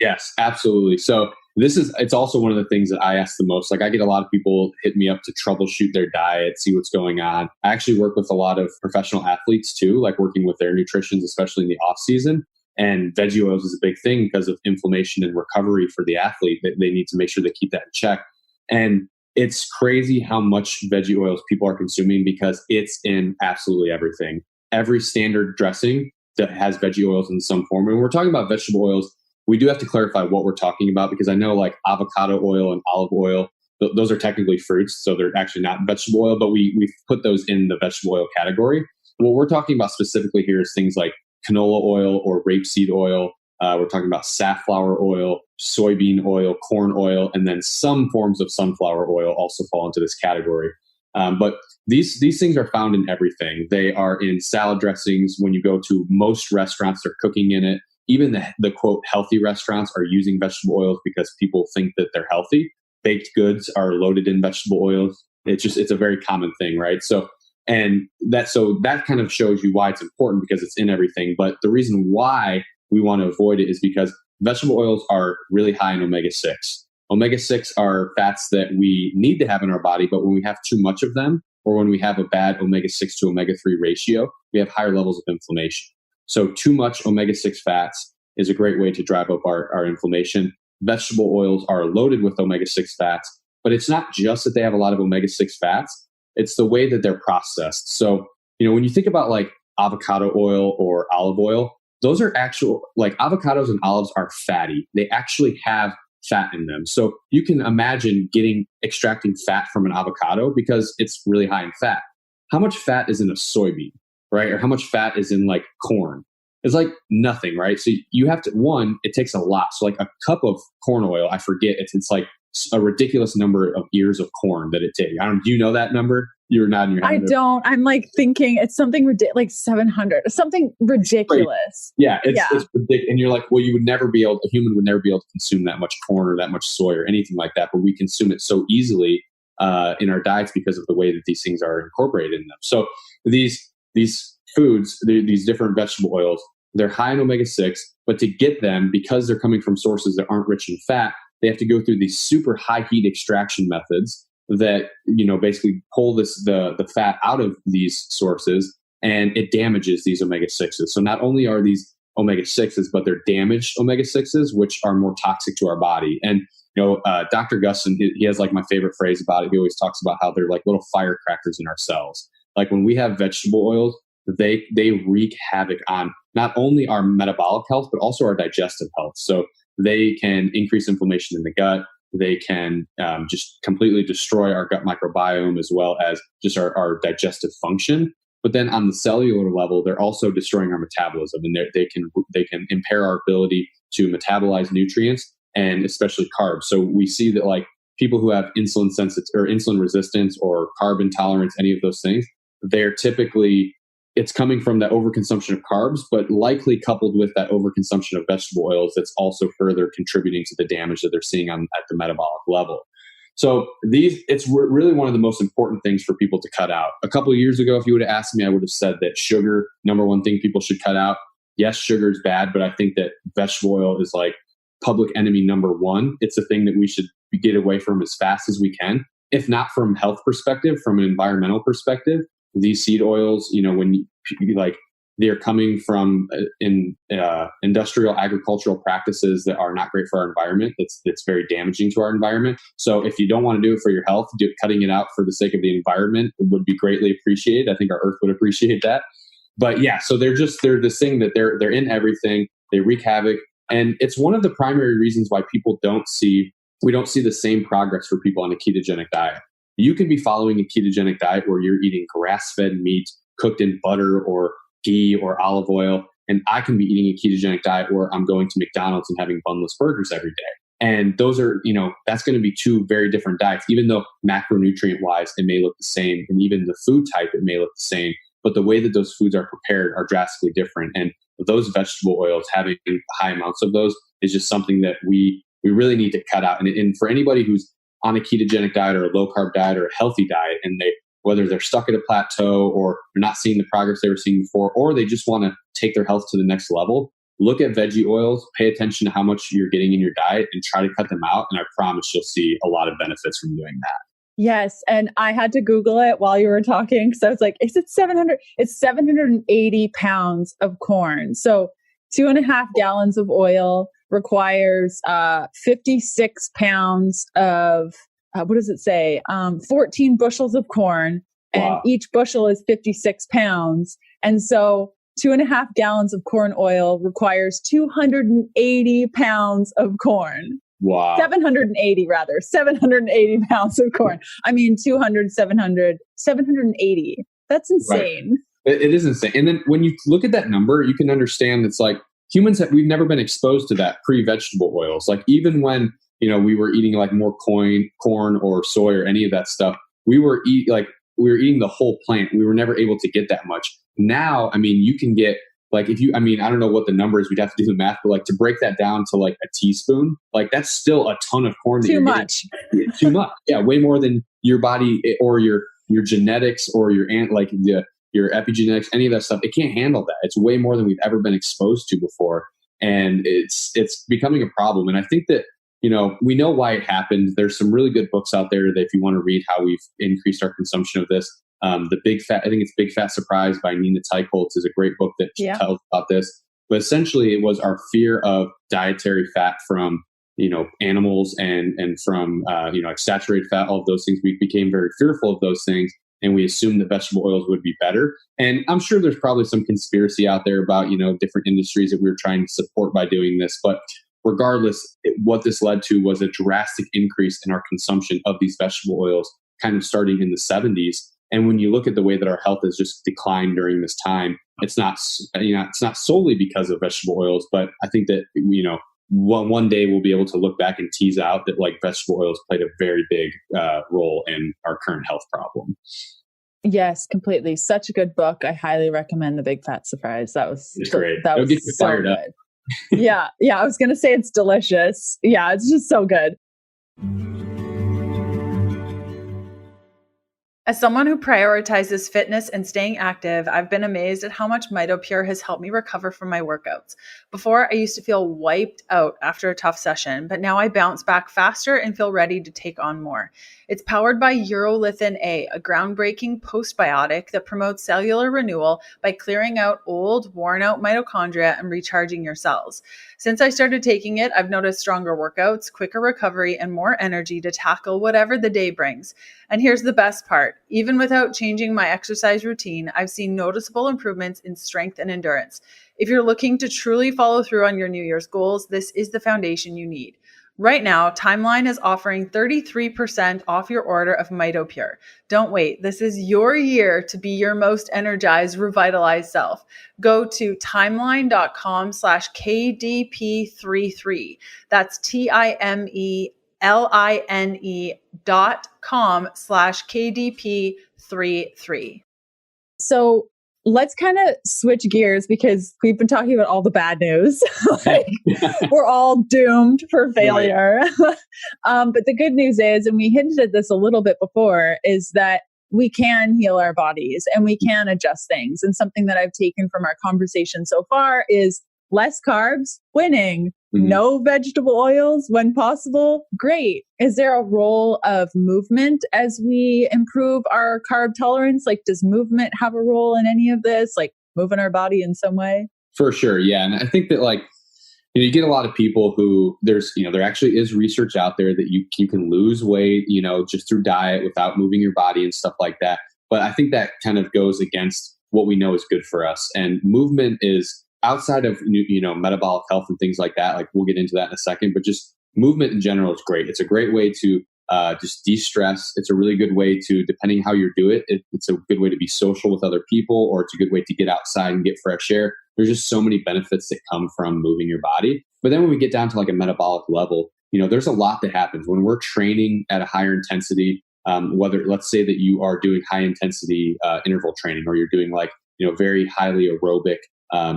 Yes, absolutely. So it's also one of the things that I ask the most. Like, I get a lot of people hit me up to troubleshoot their diet, see what's going on. I actually work with a lot of professional athletes too, like working with their nutritions, especially in the off season. And veggie oils is a big thing because of inflammation and recovery for the athlete. They need to make sure they keep that in check. And it's crazy how much veggie oils people are consuming, because it's in absolutely everything. Every standard dressing that has veggie oils in some form. And when we're talking about vegetable oils, we do have to clarify what we're talking about, because I know like avocado oil and olive oil, those are technically fruits, so they're actually not vegetable oil, but we've put those in the vegetable oil category. What we're talking about specifically here is things like canola oil or rapeseed oil. We're talking about safflower oil, soybean oil, corn oil, and then some forms of sunflower oil also fall into this category. But these things are found in everything. They are in salad dressings. When you go to most restaurants, they're cooking in it. Even the quote healthy restaurants are using vegetable oils because people think that they're healthy. Baked goods are loaded in vegetable oils. It's a very common thing, right? So that kind of shows you why it's important, because it's in everything. But the reason why we want to avoid it is because vegetable oils are really high in omega-6. Omega-6 are fats that we need to have in our body, but when we have too much of them, or when we have a bad omega-6 to omega-3 ratio, we have higher levels of inflammation. So too much omega-6 fats is a great way to drive up our inflammation. vegetable oils are loaded with omega-6 fats, but it's not just that they have a lot of omega-6 fats, it's the way that they're processed. So, when you think about like avocado oil or olive oil, those are actual, like avocados and olives are fatty. They actually have fat in them. So you can imagine extracting fat from an avocado because it's really high in fat. How much fat is in a soybean, right? Or how much fat is in like corn? It's like nothing, right? So you have to, it takes a lot. So like a cup of corn oil, I forget, it's like a ridiculous number of ears of corn that it takes. Do you know that number? You're nodding your head. I don't. I'm like thinking it's something like 700, something ridiculous. Yeah, it's ridiculous. And you're like, well, a human would never be able to consume that much corn or that much soy or anything like that. But we consume it so easily in our diets because of the way that these things are incorporated in them. So these foods, these different vegetable oils, they're high in omega-6, but to get them, because they're coming from sources that aren't rich in fat, they have to go through these super high heat extraction methods that, basically pull the fat out of these sources, and it damages these omega-6s. So not only are these omega-6s, but they're damaged omega-6s, which are more toxic to our body. And, Dr. Gusson, he has like my favorite phrase about it. He always talks about how they're like little firecrackers in our cells. Like when we have vegetable oils, they wreak havoc on not only our metabolic health, but also our digestive health. So they can increase inflammation in the gut. They can just completely destroy our gut microbiome as well as just our digestive function. But then on the cellular level, they're also destroying our metabolism, and they can impair our ability to metabolize nutrients and especially carbs. So we see that like people who have insulin sensitive or insulin resistance or carb intolerance, any of those things, they're typically, it's coming from that overconsumption of carbs, but likely coupled with that overconsumption of vegetable oils that's also further contributing to the damage that they're seeing at the metabolic level. So it's really one of the most important things for people to cut out. A couple of years ago, if you would have asked me, I would have said that sugar, number one thing people should cut out. Yes, sugar is bad, but I think that vegetable oil is like public enemy number one. It's a thing that we should get away from as fast as we can, if not from health perspective, from an environmental perspective. These seed oils, when they're coming from industrial agricultural practices that are not great for our environment. That's very damaging to our environment. So if you don't want to do it for your health, cutting it out for the sake of the environment would be greatly appreciated. I think our earth would appreciate that. But yeah, so they're this thing that they're in everything. They wreak havoc. And it's one of the primary reasons why we don't see the same progress for people on a ketogenic diet. You can be following a ketogenic diet where you're eating grass-fed meat cooked in butter or ghee or olive oil. And I can be eating a ketogenic diet where I'm going to McDonald's and having bunless burgers every day. And those are, that's going to be two very different diets, even though macronutrient wise, it may look the same. And even the food type, it may look the same. But the way that those foods are prepared are drastically different. And those vegetable oils, having high amounts of those is just something that we really need to cut out. And for anybody who's on a ketogenic diet or a low carb diet or a healthy diet, and whether they're stuck at a plateau or they're not seeing the progress they were seeing before, or they just want to take their health to the next level, look at veggie oils, pay attention to how much you're getting in your diet and try to cut them out. And I promise you'll see a lot of benefits from doing that. Yes. And I had to Google it while you were talking. So I was like, is it 700? It's 780 pounds of corn. So 2.5 gallons of oil requires 56 pounds of, what does it say? 14 bushels of corn, and wow. Each bushel is 56 pounds. And so 2.5 gallons of corn oil requires 280 pounds of corn. Wow. 780 pounds of corn. I mean, 200, 700, 780. That's insane. Right. It is insane. And then when you look at that number, you can understand it's like humans we've never been exposed to that pre-vegetable oils. Like even when, we were eating like more corn or soy or any of that stuff, we were eating the whole plant. We were never able to get that much. Now, I mean, you can get like, I don't know what the number is. We'd have to do the math, but like to break that down to like a teaspoon, like that's still a ton of corn. Too much. Too much. Yeah. Way more than your body or your genetics or your epigenetics, any of that stuff. It can't handle that. It's way more than we've ever been exposed to before. And it's becoming a problem. And I think that, we know why it happened. There's some really good books out there that if you want to read how we've increased our consumption of this, I think it's Big Fat Surprise by Nina Teicholz is a great book that tells about this. But essentially it was our fear of dietary fat from animals and from, like saturated fat, all of those things. We became very fearful of those things. And we assumed that vegetable oils would be better. And I'm sure there's probably some conspiracy out there about, different industries that we were trying to support by doing this. But regardless, what this led to was a drastic increase in our consumption of these vegetable oils, kind of starting in the 70s. And when you look at the way that our health has just declined during this time, it's not solely because of vegetable oils, but I think that, one day we'll be able to look back and tease out that like vegetable oils played a very big role in our current health problem. Yes, completely. Such a good book. I highly recommend The Big Fat Surprise. It's great. That was get you so fired good. up. Yeah. I was going to say it's delicious. Yeah, it's just so good. As someone who prioritizes fitness and staying active, I've been amazed at how much MitoPure has helped me recover from my workouts. Before, I used to feel wiped out after a tough session, but now I bounce back faster and feel ready to take on more. It's powered by urolithin A, a groundbreaking postbiotic that promotes cellular renewal by clearing out old, worn-out mitochondria and recharging your cells. Since I started taking it, I've noticed stronger workouts, quicker recovery, and more energy to tackle whatever the day brings. And here's the best part. Even without changing my exercise routine, I've seen noticeable improvements in strength and endurance. If you're looking to truly follow through on your New Year's goals, this is the foundation you need. Right now, Timeline is offering 33% off your order of MitoPure. Don't wait. This is your year to be your most energized, revitalized self. Go to timeline.com/KDP33. That's TIMELINE.com/KDP33. So let's kind of switch gears because we've been talking about all the bad news. We're all doomed for failure. Right. But the good news is, and we hinted at this a little bit before, is that we can heal our bodies and we can adjust things. And something that I've taken from our conversation so far is less carbs, winning. No vegetable oils when possible. Great. Is there a role of movement as we improve our carb tolerance? Like, does movement have a role in any of this? Like moving our body in some way? For sure. Yeah. And I think that you get a lot of people who there actually is research out there that you can lose weight, just through diet without moving your body and stuff like that. But I think that kind of goes against what we know is good for us. And movement is, outside of, metabolic health and things like that, like we'll get into that in a second, but just movement in general is great. It's a great way to just de-stress. It's a really good way to, depending how you do it, it's a good way to be social with other people, or it's a good way to get outside and get fresh air. There's just so many benefits that come from moving your body. But then when we get down to like a metabolic level, there's a lot that happens when we're training at a higher intensity, whether let's say that you are doing high intensity interval training, or you're doing very highly aerobic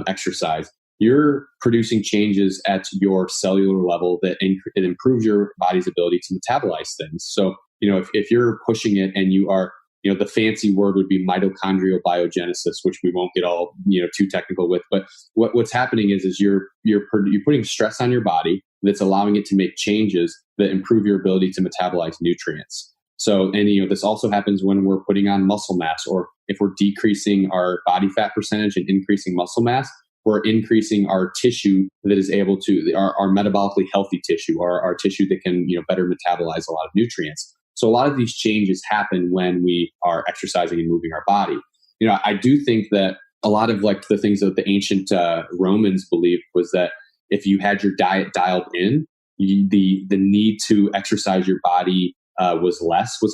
exercise, you're producing changes at your cellular level that it improves your body's ability to metabolize things. So, if you're pushing it and you are, the fancy word would be mitochondrial biogenesis, which we won't get all, too technical with. But what's happening is you're putting stress on your body that's allowing it to make changes that improve your ability to metabolize nutrients. So, and this also happens when we're putting on muscle mass, or if we're decreasing our body fat percentage and increasing muscle mass, we're increasing our tissue that is able to, our metabolically healthy tissue, or our tissue that can, better metabolize a lot of nutrients. So a lot of these changes happen when we are exercising and moving our body. I do think that a lot of the things that the ancient Romans believed was that if you had your diet dialed in, the need to exercise your body was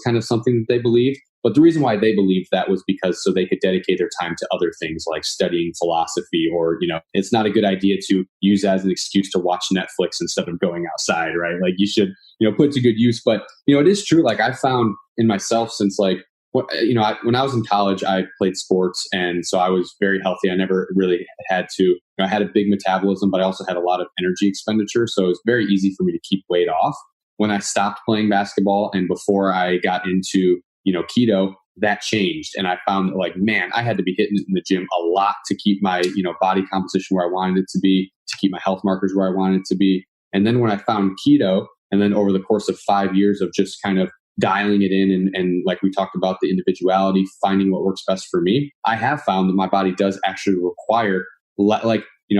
kind of something that they believed. But the reason why they believed that was because so they could dedicate their time to other things like studying philosophy, or, it's not a good idea to use that as an excuse to watch Netflix instead of going outside, right? Like you should, put it to good use. But, it is true. Like I found in myself since when I was in college, I played sports. And so I was very healthy. I never really had to, I had a big metabolism, but I also had a lot of energy expenditure. So it was very easy for me to keep weight off. When I stopped playing basketball and before I got into, keto, that changed. And I found that I had to be hitting it in the gym a lot to keep my, body composition where I wanted it to be, to keep my health markers where I wanted it to be. And then when I found keto, and then over the course of 5 years of just kind of dialing it in and like we talked about the individuality, finding what works best for me, I have found that my body does actually require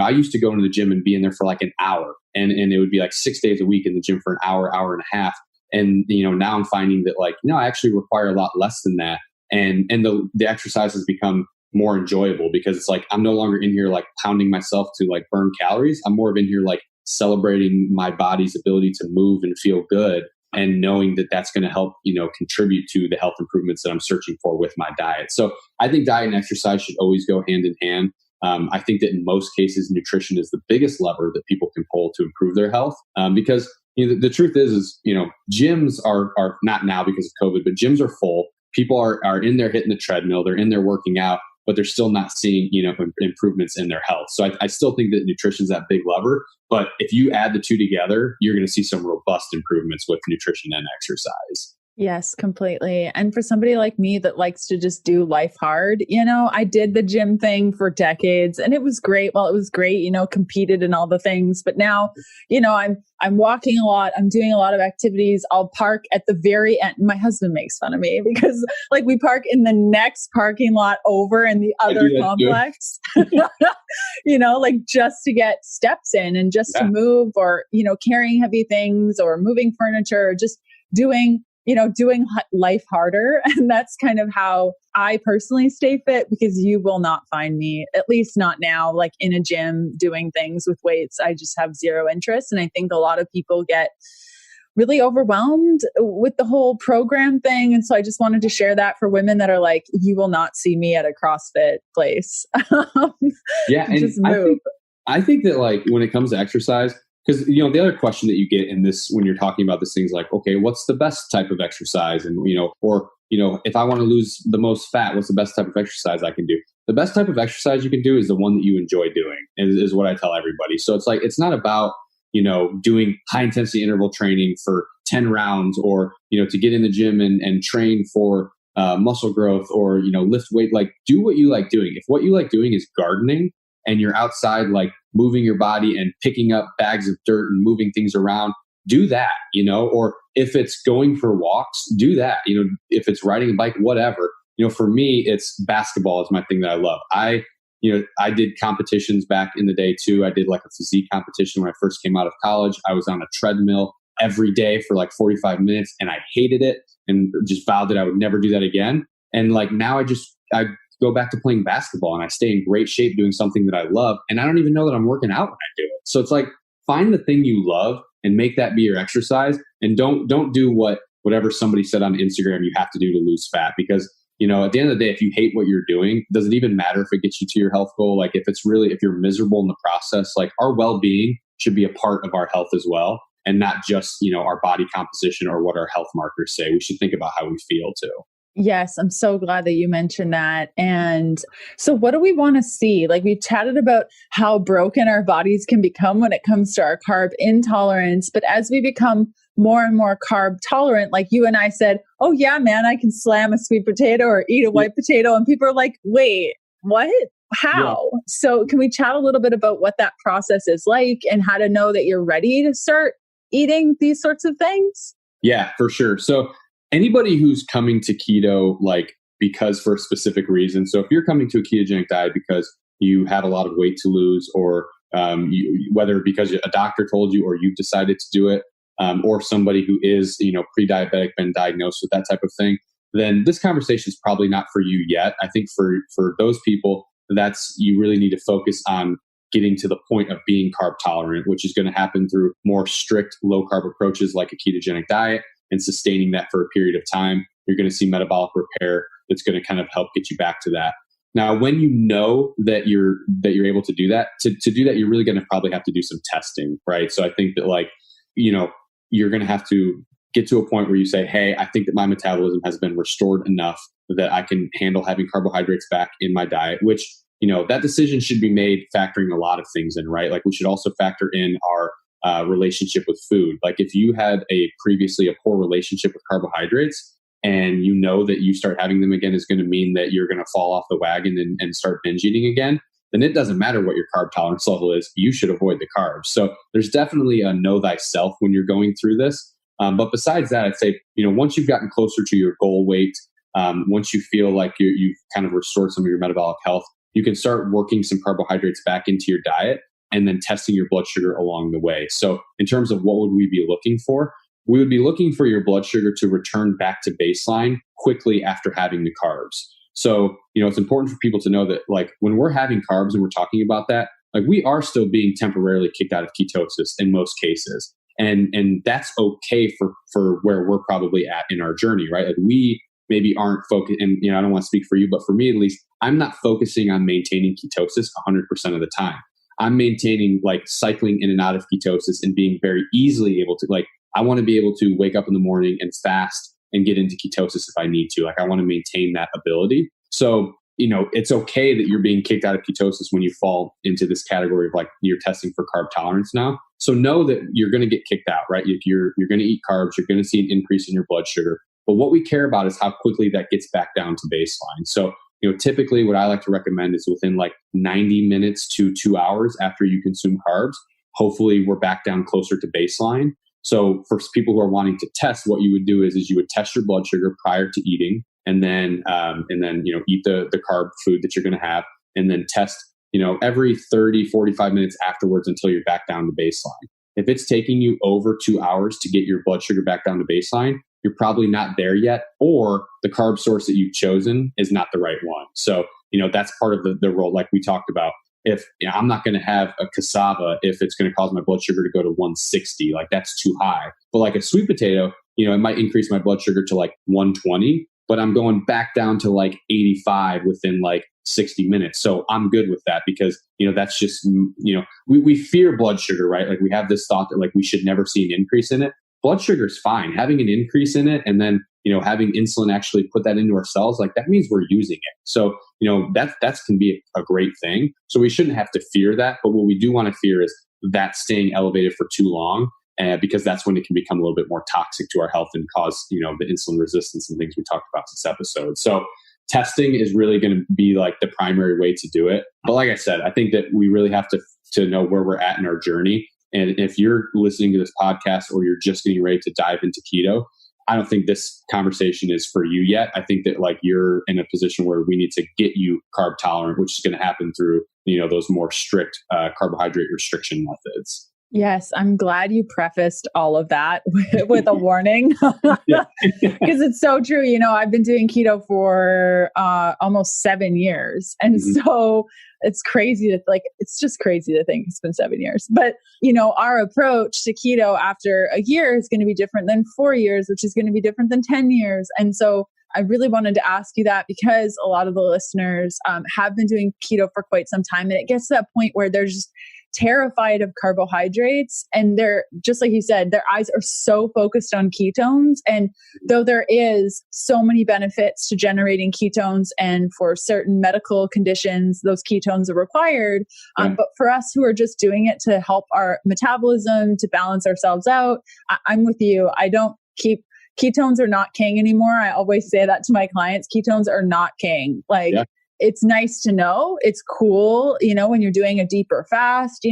I used to go into the gym and be in there for an hour. and it would be like 6 days a week in the gym for an hour, hour and a half. And, now I'm finding that like, I actually require a lot less than that. And the exercise has become more enjoyable because it's like, I'm no longer in here like pounding myself to like burn calories. I'm more of in here like celebrating my body's ability to move and feel good, and knowing that that's going to help, contribute to the health improvements that I'm searching for with my diet. So I think diet and exercise should always go hand in hand. I think that in most cases, nutrition is the biggest lever that people can pull to improve their health. Because the truth is, gyms are not now because of COVID, but gyms are full. People are in there hitting the treadmill, they're in there working out, but they're still not seeing, improvements in their health. So I still think that nutrition is that big lever. But if you add the two together, you're going to see some robust improvements with nutrition and exercise. Yes, completely. And for somebody like me that likes to just do life hard, I did the gym thing for decades and it was great. Well, it was great, competed in all the things. But now, I'm walking a lot. I'm doing a lot of activities. I'll park at the very end. My husband makes fun of me because like we park in the next parking lot over in the other complex, like just to get steps in and just to move or, carrying heavy things or moving furniture, or just doing life harder. And that's kind of how I personally stay fit, because you will not find me, at least not now, like in a gym doing things with weights. I just have zero interest. And I think a lot of people get really overwhelmed with the whole program thing. And so I just wanted to share that for women that are like, you will not see me at a CrossFit place. Yeah. And just move. I think that like when it comes to exercise, because, the other question that you get in this, when you're talking about this thing is like, okay, what's the best type of exercise? And, or, if I want to lose the most fat, what's the best type of exercise I can do? The best type of exercise you can do is the one that you enjoy doing, is what I tell everybody. So it's like, it's not about, doing high intensity interval training for 10 rounds or, to get in the gym and train for muscle growth or, lift weight. Like, do what you like doing. If what you like doing is gardening and you're outside, like, moving your body and picking up bags of dirt and moving things around, do that, or if it's going for walks, do that, if it's riding a bike, whatever. For me, it's basketball is my thing that I love. I did competitions back in the day too. I did like a physique competition when I first came out of college. I was on a treadmill every day for like 45 minutes and I hated it and just vowed that I would never do that again. And like now I go back to playing basketball and I stay in great shape doing something that I love. And I don't even know that I'm working out when I do it. So it's like, find the thing you love and make that be your exercise. And don't do whatever somebody said on Instagram you have to do to lose fat. Because, at the end of the day, if you hate what you're doing, does it even matter if it gets you to your health goal? Like if you're miserable in the process, like our well-being should be a part of our health as well. And not just, our body composition or what our health markers say. We should think about how we feel too. Yes, I'm so glad that you mentioned that. And so what do we want to see? Like we chatted about how broken our bodies can become when it comes to our carb intolerance. But as we become more and more carb tolerant, like you and I said, oh yeah, man, I can slam a sweet potato or eat a white potato. And people are like, wait, what? How? Yeah. So can we chat a little bit about what that process is like and how to know that you're ready to start eating these sorts of things? Yeah, for sure. So anybody who's coming to keto, like because for a specific reason. So if you're coming to a ketogenic diet because you have a lot of weight to lose, or whether because a doctor told you, or you've decided to do it, or somebody who is, pre-diabetic, been diagnosed with that type of thing, then this conversation is probably not for you yet. I think for those people, you really need to focus on getting to the point of being carb tolerant, which is going to happen through more strict low carb approaches like a ketogenic diet, and sustaining that for a period of time. You're going to see metabolic repair that's going to kind of help get you back to that. Now, when you know that you're able to do that, to do that, you're really going to probably have to do some testing, right? So I think that you're going to have to get to a point where you say, hey, I think that my metabolism has been restored enough that I can handle having carbohydrates back in my diet, which, that decision should be made factoring a lot of things in, right? Like we should also factor in our relationship with food. Like if you had previously a poor relationship with carbohydrates and that you start having them again is going to mean that you're going to fall off the wagon and start binge eating again, then it doesn't matter what your carb tolerance level is. You should avoid the carbs. So there's definitely a know thyself when you're going through this. But besides that, I'd say, once you've gotten closer to your goal weight, once you feel like you've kind of restored some of your metabolic health, you can start working some carbohydrates back into your diet. and then testing your blood sugar along the way. So in terms of what would we be looking for? We would be looking for your blood sugar to return back to baseline quickly after having the carbs. So, it's important for people to know that like when we're having carbs and we're talking about that, like we are still being temporarily kicked out of ketosis in most cases. And that's okay for where we're probably at in our journey, right? Like we maybe aren't focused, and I don't want to speak for you, but for me at least, I'm not focusing on maintaining ketosis 100% of the time. I'm maintaining like cycling in and out of ketosis and being very easily able to I want to be able to wake up in the morning and fast and get into ketosis if I need to. Like I want to maintain that ability. So, it's okay that you're being kicked out of ketosis when you fall into this category of like you're testing for carb tolerance now. So know that you're going to get kicked out, right? You're going to eat carbs, you're going to see an increase in your blood sugar. But what we care about is how quickly that gets back down to baseline. So, typically what I like to recommend is within like 90 minutes to 2 hours after you consume carbs, hopefully we're back down closer to baseline. So for people who are wanting to test, what you would do is you would test your blood sugar prior to eating, and then eat the carb food that you're going to have, and then test every 30, 45 minutes afterwards until you're back down to baseline. If it's taking you over 2 hours to get your blood sugar back down to baseline, you're probably not there yet, or the carb source that you've chosen is not the right one. So that's part of the role, like we talked about. If I'm not going to have a cassava if it's going to cause my blood sugar to go to 160, like that's too high. But like a sweet potato, it might increase my blood sugar to like 120, but I'm going back down to like 85 within like 60 minutes. So I'm good with that because, that's just, we fear blood sugar, right? Like we have this thought that like we should never see an increase in it. Blood sugar is fine. Having an increase in it and then, having insulin actually put that into our cells, like that means we're using it. So, that can be a great thing. So we shouldn't have to fear that. But what we do want to fear is that staying elevated for too long, because that's when it can become a little bit more toxic to our health and cause, the insulin resistance and things we talked about this episode. So testing is really going to be like the primary way to do it. But like I said, I think that we really have to know where we're at in our journey. And if you're listening to this podcast or you're just getting ready to dive into keto, I don't think this conversation is for you yet. I think that like you're in a position where we need to get you carb tolerant, which is going to happen through, those more strict carbohydrate restriction methods. Yes, I'm glad you prefaced all of that with a warning because it's so true. I've been doing keto for almost 7 years. And so it's crazy it's just crazy to think it's been 7 years. But, our approach to keto after a year is going to be different than 4 years, which is going to be different than 10 years. And so I really wanted to ask you that because a lot of the listeners have been doing keto for quite some time. And it gets to that point where they're just terrified of carbohydrates. And they're, just like you said, their eyes are so focused on ketones. And though there is so many benefits to generating ketones, and for certain medical conditions, those ketones are required. But for us who are just doing it to help our metabolism, to balance ourselves out, I'm with you. I don't keep ketones are not king anymore. I always say that to my clients. Ketones are not king. It's nice to know. It's cool, when you're doing a deeper fast,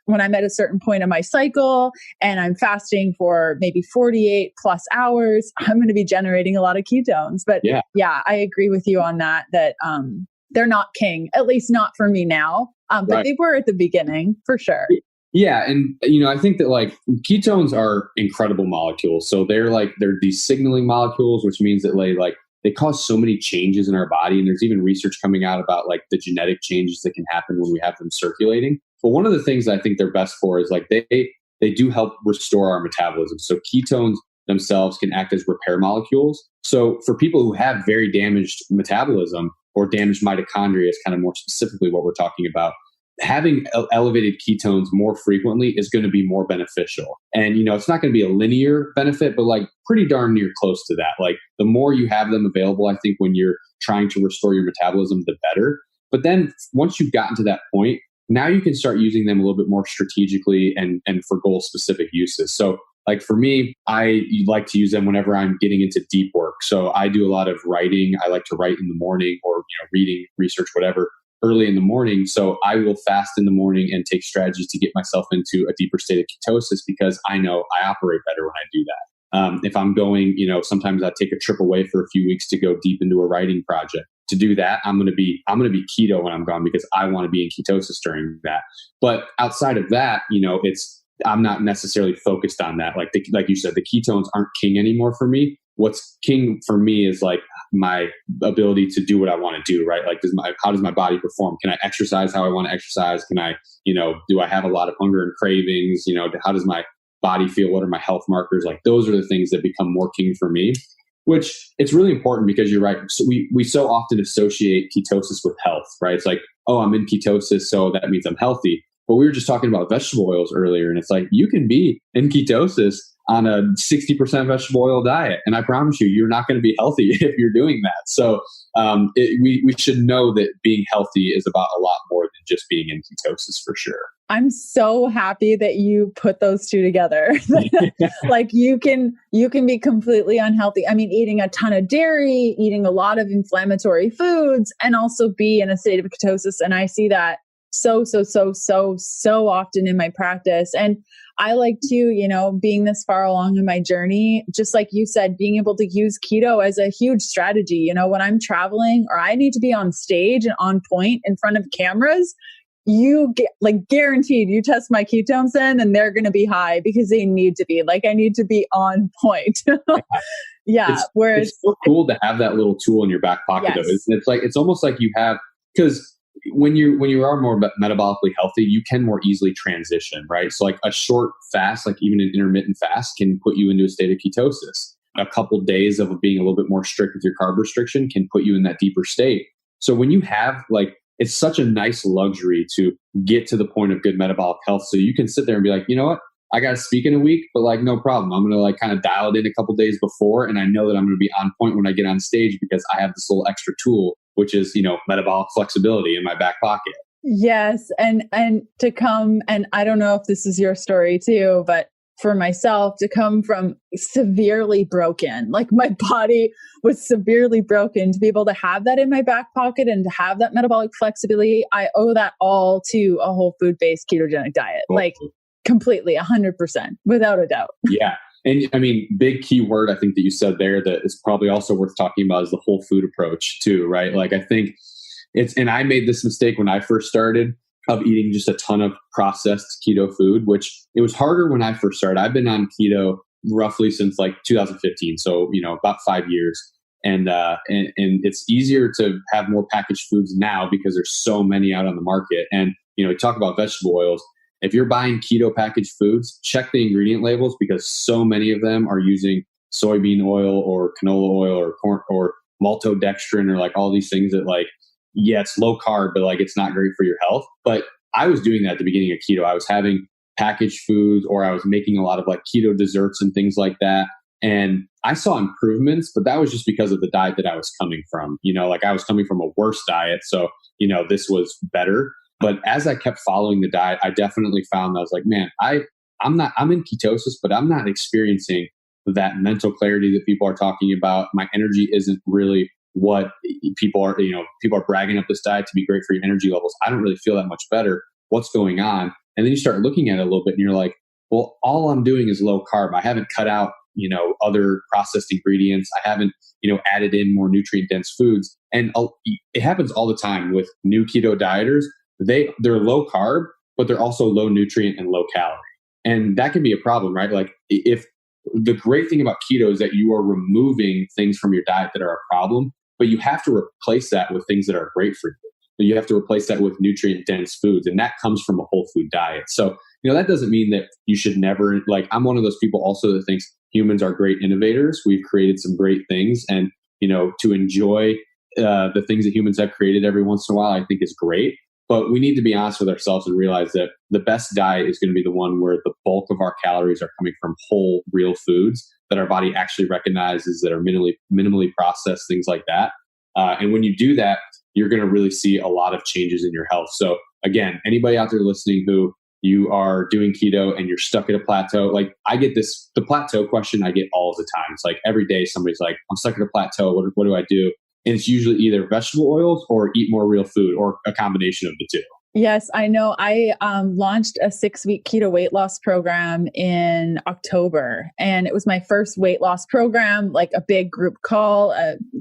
when I'm at a certain point of my cycle and I'm fasting for maybe 48 plus hours, I'm going to be generating a lot of ketones. But yeah, I agree with you on that they're not king, at least not for me now. But they were at the beginning for sure. Yeah. And, I think that like ketones are incredible molecules. So they're these signaling molecules, which means that they cause so many changes in our body. And there's even research coming out about like the genetic changes that can happen when we have them circulating. But one of the things I think they're best for is like they do help restore our metabolism. So ketones themselves can act as repair molecules. So for people who have very damaged metabolism or damaged mitochondria is kind of more specifically what we're talking about, having elevated ketones more frequently is going to be more beneficial. And, it's not going to be a linear benefit, but like pretty darn near close to that. Like the more you have them available, I think when you're trying to restore your metabolism, the better. But then once you've gotten to that point, now you can start using them a little bit more strategically and for goal specific uses. So like for me, I like to use them whenever I'm getting into deep work. So I do a lot of writing. I like to write in the morning or, reading, research, whatever, early in the morning. So I will fast in the morning and take strategies to get myself into a deeper state of ketosis because I know I operate better when I do that. If I'm going, sometimes I take a trip away for a few weeks to go deep into a writing project. To do that, I'm going to be keto when I'm gone because I want to be in ketosis during that. But outside of that, I'm not necessarily focused on that. Like you said, the ketones aren't king anymore for me. What's king for me is like my ability to do what I want to do, right? Like how does my body perform? Can I exercise how I want to exercise? Can I, do I have a lot of hunger and cravings? How does my body feel? What are my health markers? Like those are the things that become more king for me, which it's really important because you're right. So we so often associate ketosis with health, right? It's like, oh, I'm in ketosis, so that means I'm healthy. But we were just talking about vegetable oils earlier, and it's like you can be in ketosis on a 60% vegetable oil diet, and I promise you, you're not going to be healthy if you're doing that. So we should know that being healthy is about a lot more than just being in ketosis for sure. I'm so happy that you put those two together. Like you can be completely unhealthy. I mean, eating a ton of dairy, eating a lot of inflammatory foods, and also be in a state of ketosis. And I see that so often in my practice. And I like to, being this far along in my journey, just like you said, being able to use keto as a huge strategy. When I'm traveling or I need to be on stage and on point in front of cameras, you get like guaranteed you test my ketones in and they're going to be high because they need to be. Like I need to be on point. Yeah. It's so cool to have that little tool in your back pocket. Yes. Though. It's almost like you have, because when you are more metabolically healthy, you can more easily transition, right? So like a short fast, like even an intermittent fast can put you into a state of ketosis. A couple days of being a little bit more strict with your carb restriction can put you in that deeper state. So when you have it's such a nice luxury to get to the point of good metabolic health. So you can sit there and be like, you know what? I got to speak in a week, but no problem. I'm going to kind of dial it in a couple days before. And I know that I'm going to be on point when I get on stage because I have this little extra tool, which is, metabolic flexibility in my back pocket. Yes. And to come, and I don't know if this is your story too, but for myself to come from severely broken, like my body was severely broken, to be able to have that in my back pocket and to have that metabolic flexibility, I owe that all to a whole food-based ketogenic diet, like completely 100% without a doubt. Yeah. And I mean, big key word I think that you said there that is probably also worth talking about is the whole food approach too, right? Like I think and I made this mistake when I first started of eating just a ton of processed keto food, which it was harder when I first started. I've been on keto roughly since 2015. So, about 5 years. And it's easier to have more packaged foods now because there's so many out on the market. And, we talk about vegetable oils. If you're buying keto packaged foods, check the ingredient labels because so many of them are using soybean oil or canola oil or corn or maltodextrin or all these things that yeah, it's low carb, but it's not great for your health. But I was doing that at the beginning of keto. I was having packaged foods or I was making a lot of keto desserts and things like that. And I saw improvements, but that was just because of the diet that I was coming from. I was coming from a worse diet. So, this was better. But as I kept following the diet, I definitely found I was like, man, I'm in ketosis, but I'm not experiencing that mental clarity that people are talking about. My energy isn't really what people are bragging up this diet to be great for your energy levels. I don't really feel that much better. What's going on? And then you start looking at it a little bit and you're like, well, all I'm doing is low carb. I haven't cut out, other processed ingredients. I haven't, added in more nutrient dense foods. And it happens all the time with new keto dieters. They're low carb, but they're also low nutrient and low calorie. And that can be a problem, right? If the great thing about keto is that you are removing things from your diet that are a problem, but you have to replace that with things that are great for you. You have to replace that with nutrient dense foods. And that comes from a whole food diet. So, that doesn't mean that you should never, I'm one of those people also that thinks humans are great innovators. We've created some great things and, to enjoy the things that humans have created every once in a while, I think is great. But we need to be honest with ourselves and realize that the best diet is going to be the one where the bulk of our calories are coming from whole, real foods that our body actually recognizes, that are minimally processed, things like that. And when you do that, you're going to really see a lot of changes in your health. So again, anybody out there listening who you are doing keto and you're stuck at a plateau, I get the plateau question I get all the time. It's every day somebody's like, I'm stuck at a plateau. What do I do? And it's usually either vegetable oils or eat more real food or a combination of the two. Yes, I know. I launched a 6-week keto weight loss program in October, and it was my first weight loss program, like a big group call,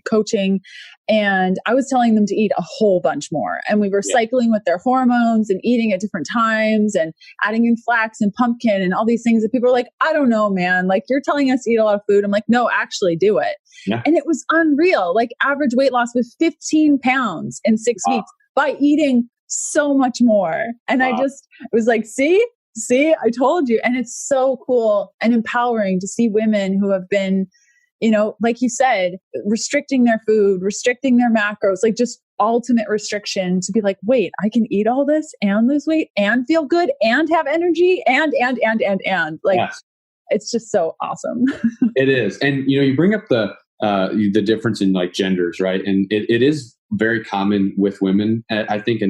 coaching. And I was telling them to eat a whole bunch more. And we were cycling with their hormones and eating at different times and adding in flax and pumpkin and all these things. And people are like, I don't know, man, like you're telling us to eat a lot of food. I'm like, no, actually do it. Yeah. And it was unreal. Like average weight loss was 15 pounds in 6 weeks by eating so much more. And I was like, see, I told you. And it's so cool and empowering to see women who have been, like you said, restricting their food, restricting their macros, like just ultimate restriction, to be like, wait, I can eat all this and lose weight and feel good and have energy and like, it's just so awesome. It is. And, you bring up the difference in like genders, right? And it is very common with women, I think,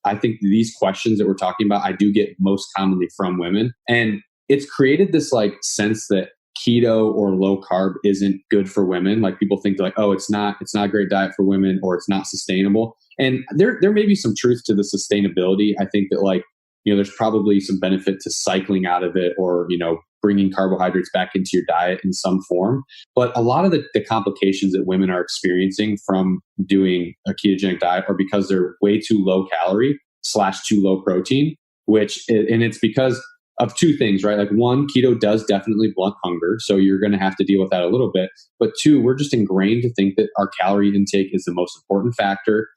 I think these questions that we're talking about, I do get most commonly from women. And it's created this like sense that keto or low carb isn't good for women. Like people think like, oh, it's not a great diet for women, or it's not sustainable. And there may be some truth to the sustainability. I think that like, there's probably some benefit to cycling out of it, or, bringing carbohydrates back into your diet in some form. But a lot of the complications that women are experiencing from doing a ketogenic diet are because they're way too low calorie / too low protein, and it's because of two things, right? Like one, keto does definitely blunt hunger. So you're going to have to deal with that a little bit. But two, we're just ingrained to think that our calorie intake is the most important factor.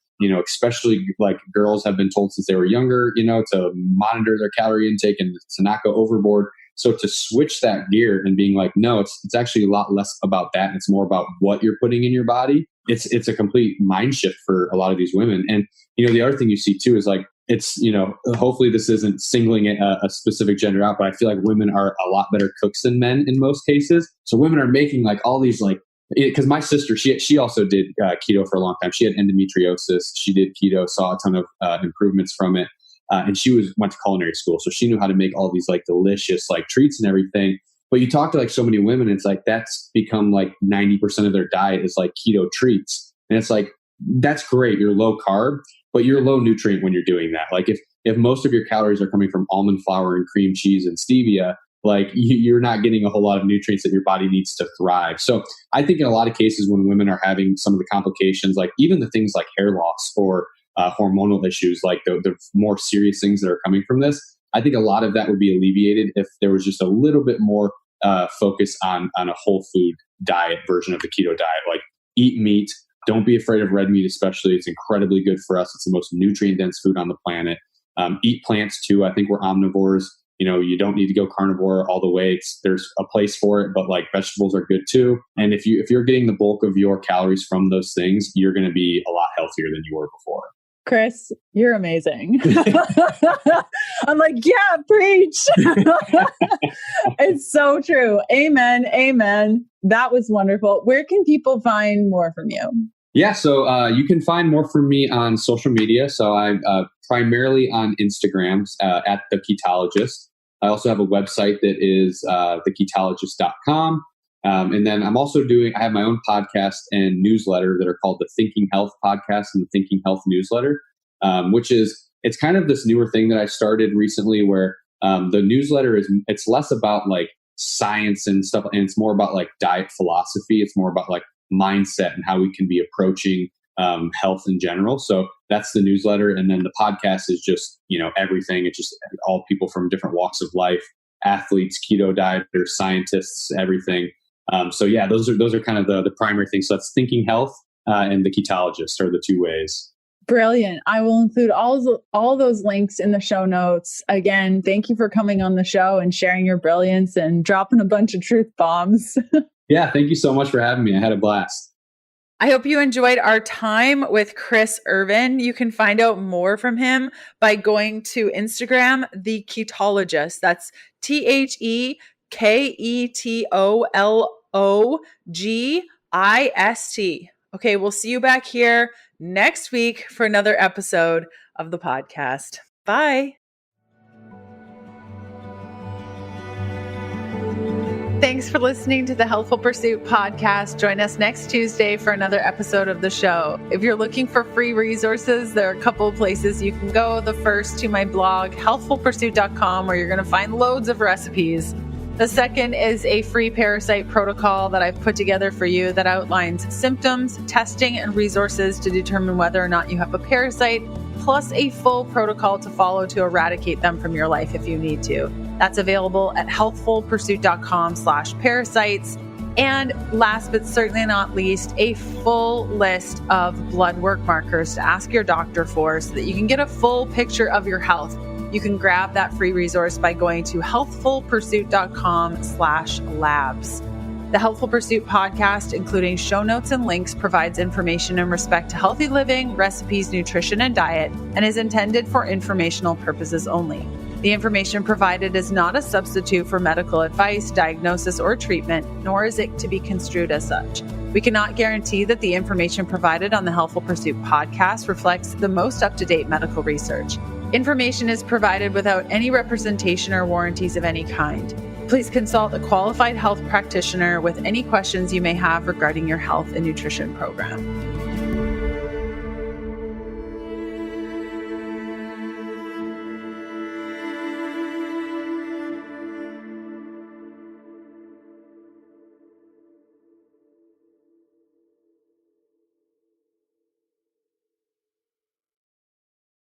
Especially like girls have been told since they were younger, to monitor their calorie intake and to not go overboard. So to switch that gear and being like, no, it's actually a lot less about that. It's more about what you're putting in your body. It's a complete mind shift for a lot of these women. And, the other thing you see too is like, it's, hopefully this isn't singling a specific gender out, but I feel like women are a lot better cooks than men in most cases. So women are making like all these like, because my sister, she also did keto for a long time. She had endometriosis. She did keto, saw a ton of improvements from it. And she went to culinary school. So she knew how to make all these like delicious like treats and everything. But you talk to like so many women, it's like that's become like 90% of their diet is like keto treats. And it's like, that's great. You're low carb, but you're low nutrient when you're doing that. Like if most of your calories are coming from almond flour and cream cheese and stevia, like you're not getting a whole lot of nutrients that your body needs to thrive. So I think in a lot of cases when women are having some of the complications, like even the things like hair loss or hormonal issues, like the more serious things that are coming from this, I think a lot of that would be alleviated if there was just a little bit more focus on a whole food diet version of the keto diet. Like eat meat. Don't be afraid of red meat, especially. It's incredibly good for us. It's the most nutrient-dense food on the planet. Eat plants too. I think we're omnivores. You don't need to go carnivore all the way. There's a place for it, but like vegetables are good too. And if you're getting the bulk of your calories from those things, you're going to be a lot healthier than you were before. Chris, you're amazing. I'm like, yeah, preach. It's so true. Amen. Amen. That was wonderful. Where can people find more from you? Yeah, so you can find more from me on social media. So I'm primarily on Instagram at The Ketologist. I also have a website that is theketologist.com. And then I have my own podcast and newsletter that are called the Thinking Health Podcast and the Thinking Health Newsletter, it's kind of this newer thing that I started recently where the newsletter it's less about like science and stuff, and it's more about like diet philosophy. It's more about like mindset and how we can be approaching health in general. So that's the newsletter. And then the podcast is just, everything. It's just all people from different walks of life, athletes, keto dieters, scientists, everything. So yeah, those are kind of the primary things. So that's Thinking Health and The Ketologist are the two ways. Brilliant. I will include all those links in the show notes. Again, thank you for coming on the show and sharing your brilliance and dropping a bunch of truth bombs. Yeah, thank you so much for having me. I had a blast. I hope you enjoyed our time with Chris Irvin. You can find out more from him by going to Instagram, The Ketologist. That's TheKetologist. Okay, we'll see you back here next week for another episode of the podcast. Bye. Thanks for listening to the Healthful Pursuit Podcast. Join us next Tuesday for another episode of the show. If you're looking for free resources, there are a couple of places you can go. The first to my blog, healthfulpursuit.com, where you're going to find loads of recipes. The second is a free parasite protocol that I've put together for you that outlines symptoms, testing, and resources to determine whether or not you have a parasite, plus a full protocol to follow to eradicate them from your life if you need to. That's available at healthfulpursuit.com/parasites. And last but certainly not least, a full list of blood work markers to ask your doctor for so that you can get a full picture of your health. You can grab that free resource by going to healthfulpursuit.com/labs. The Healthful Pursuit Podcast, including show notes and links, provides information in respect to healthy living, recipes, nutrition, and diet, and is intended for informational purposes only. The information provided is not a substitute for medical advice, diagnosis, or treatment, nor is it to be construed as such. We cannot guarantee that the information provided on the Healthful Pursuit Podcast reflects the most up-to-date medical research. Information is provided without any representation or warranties of any kind. Please consult a qualified health practitioner with any questions you may have regarding your health and nutrition program.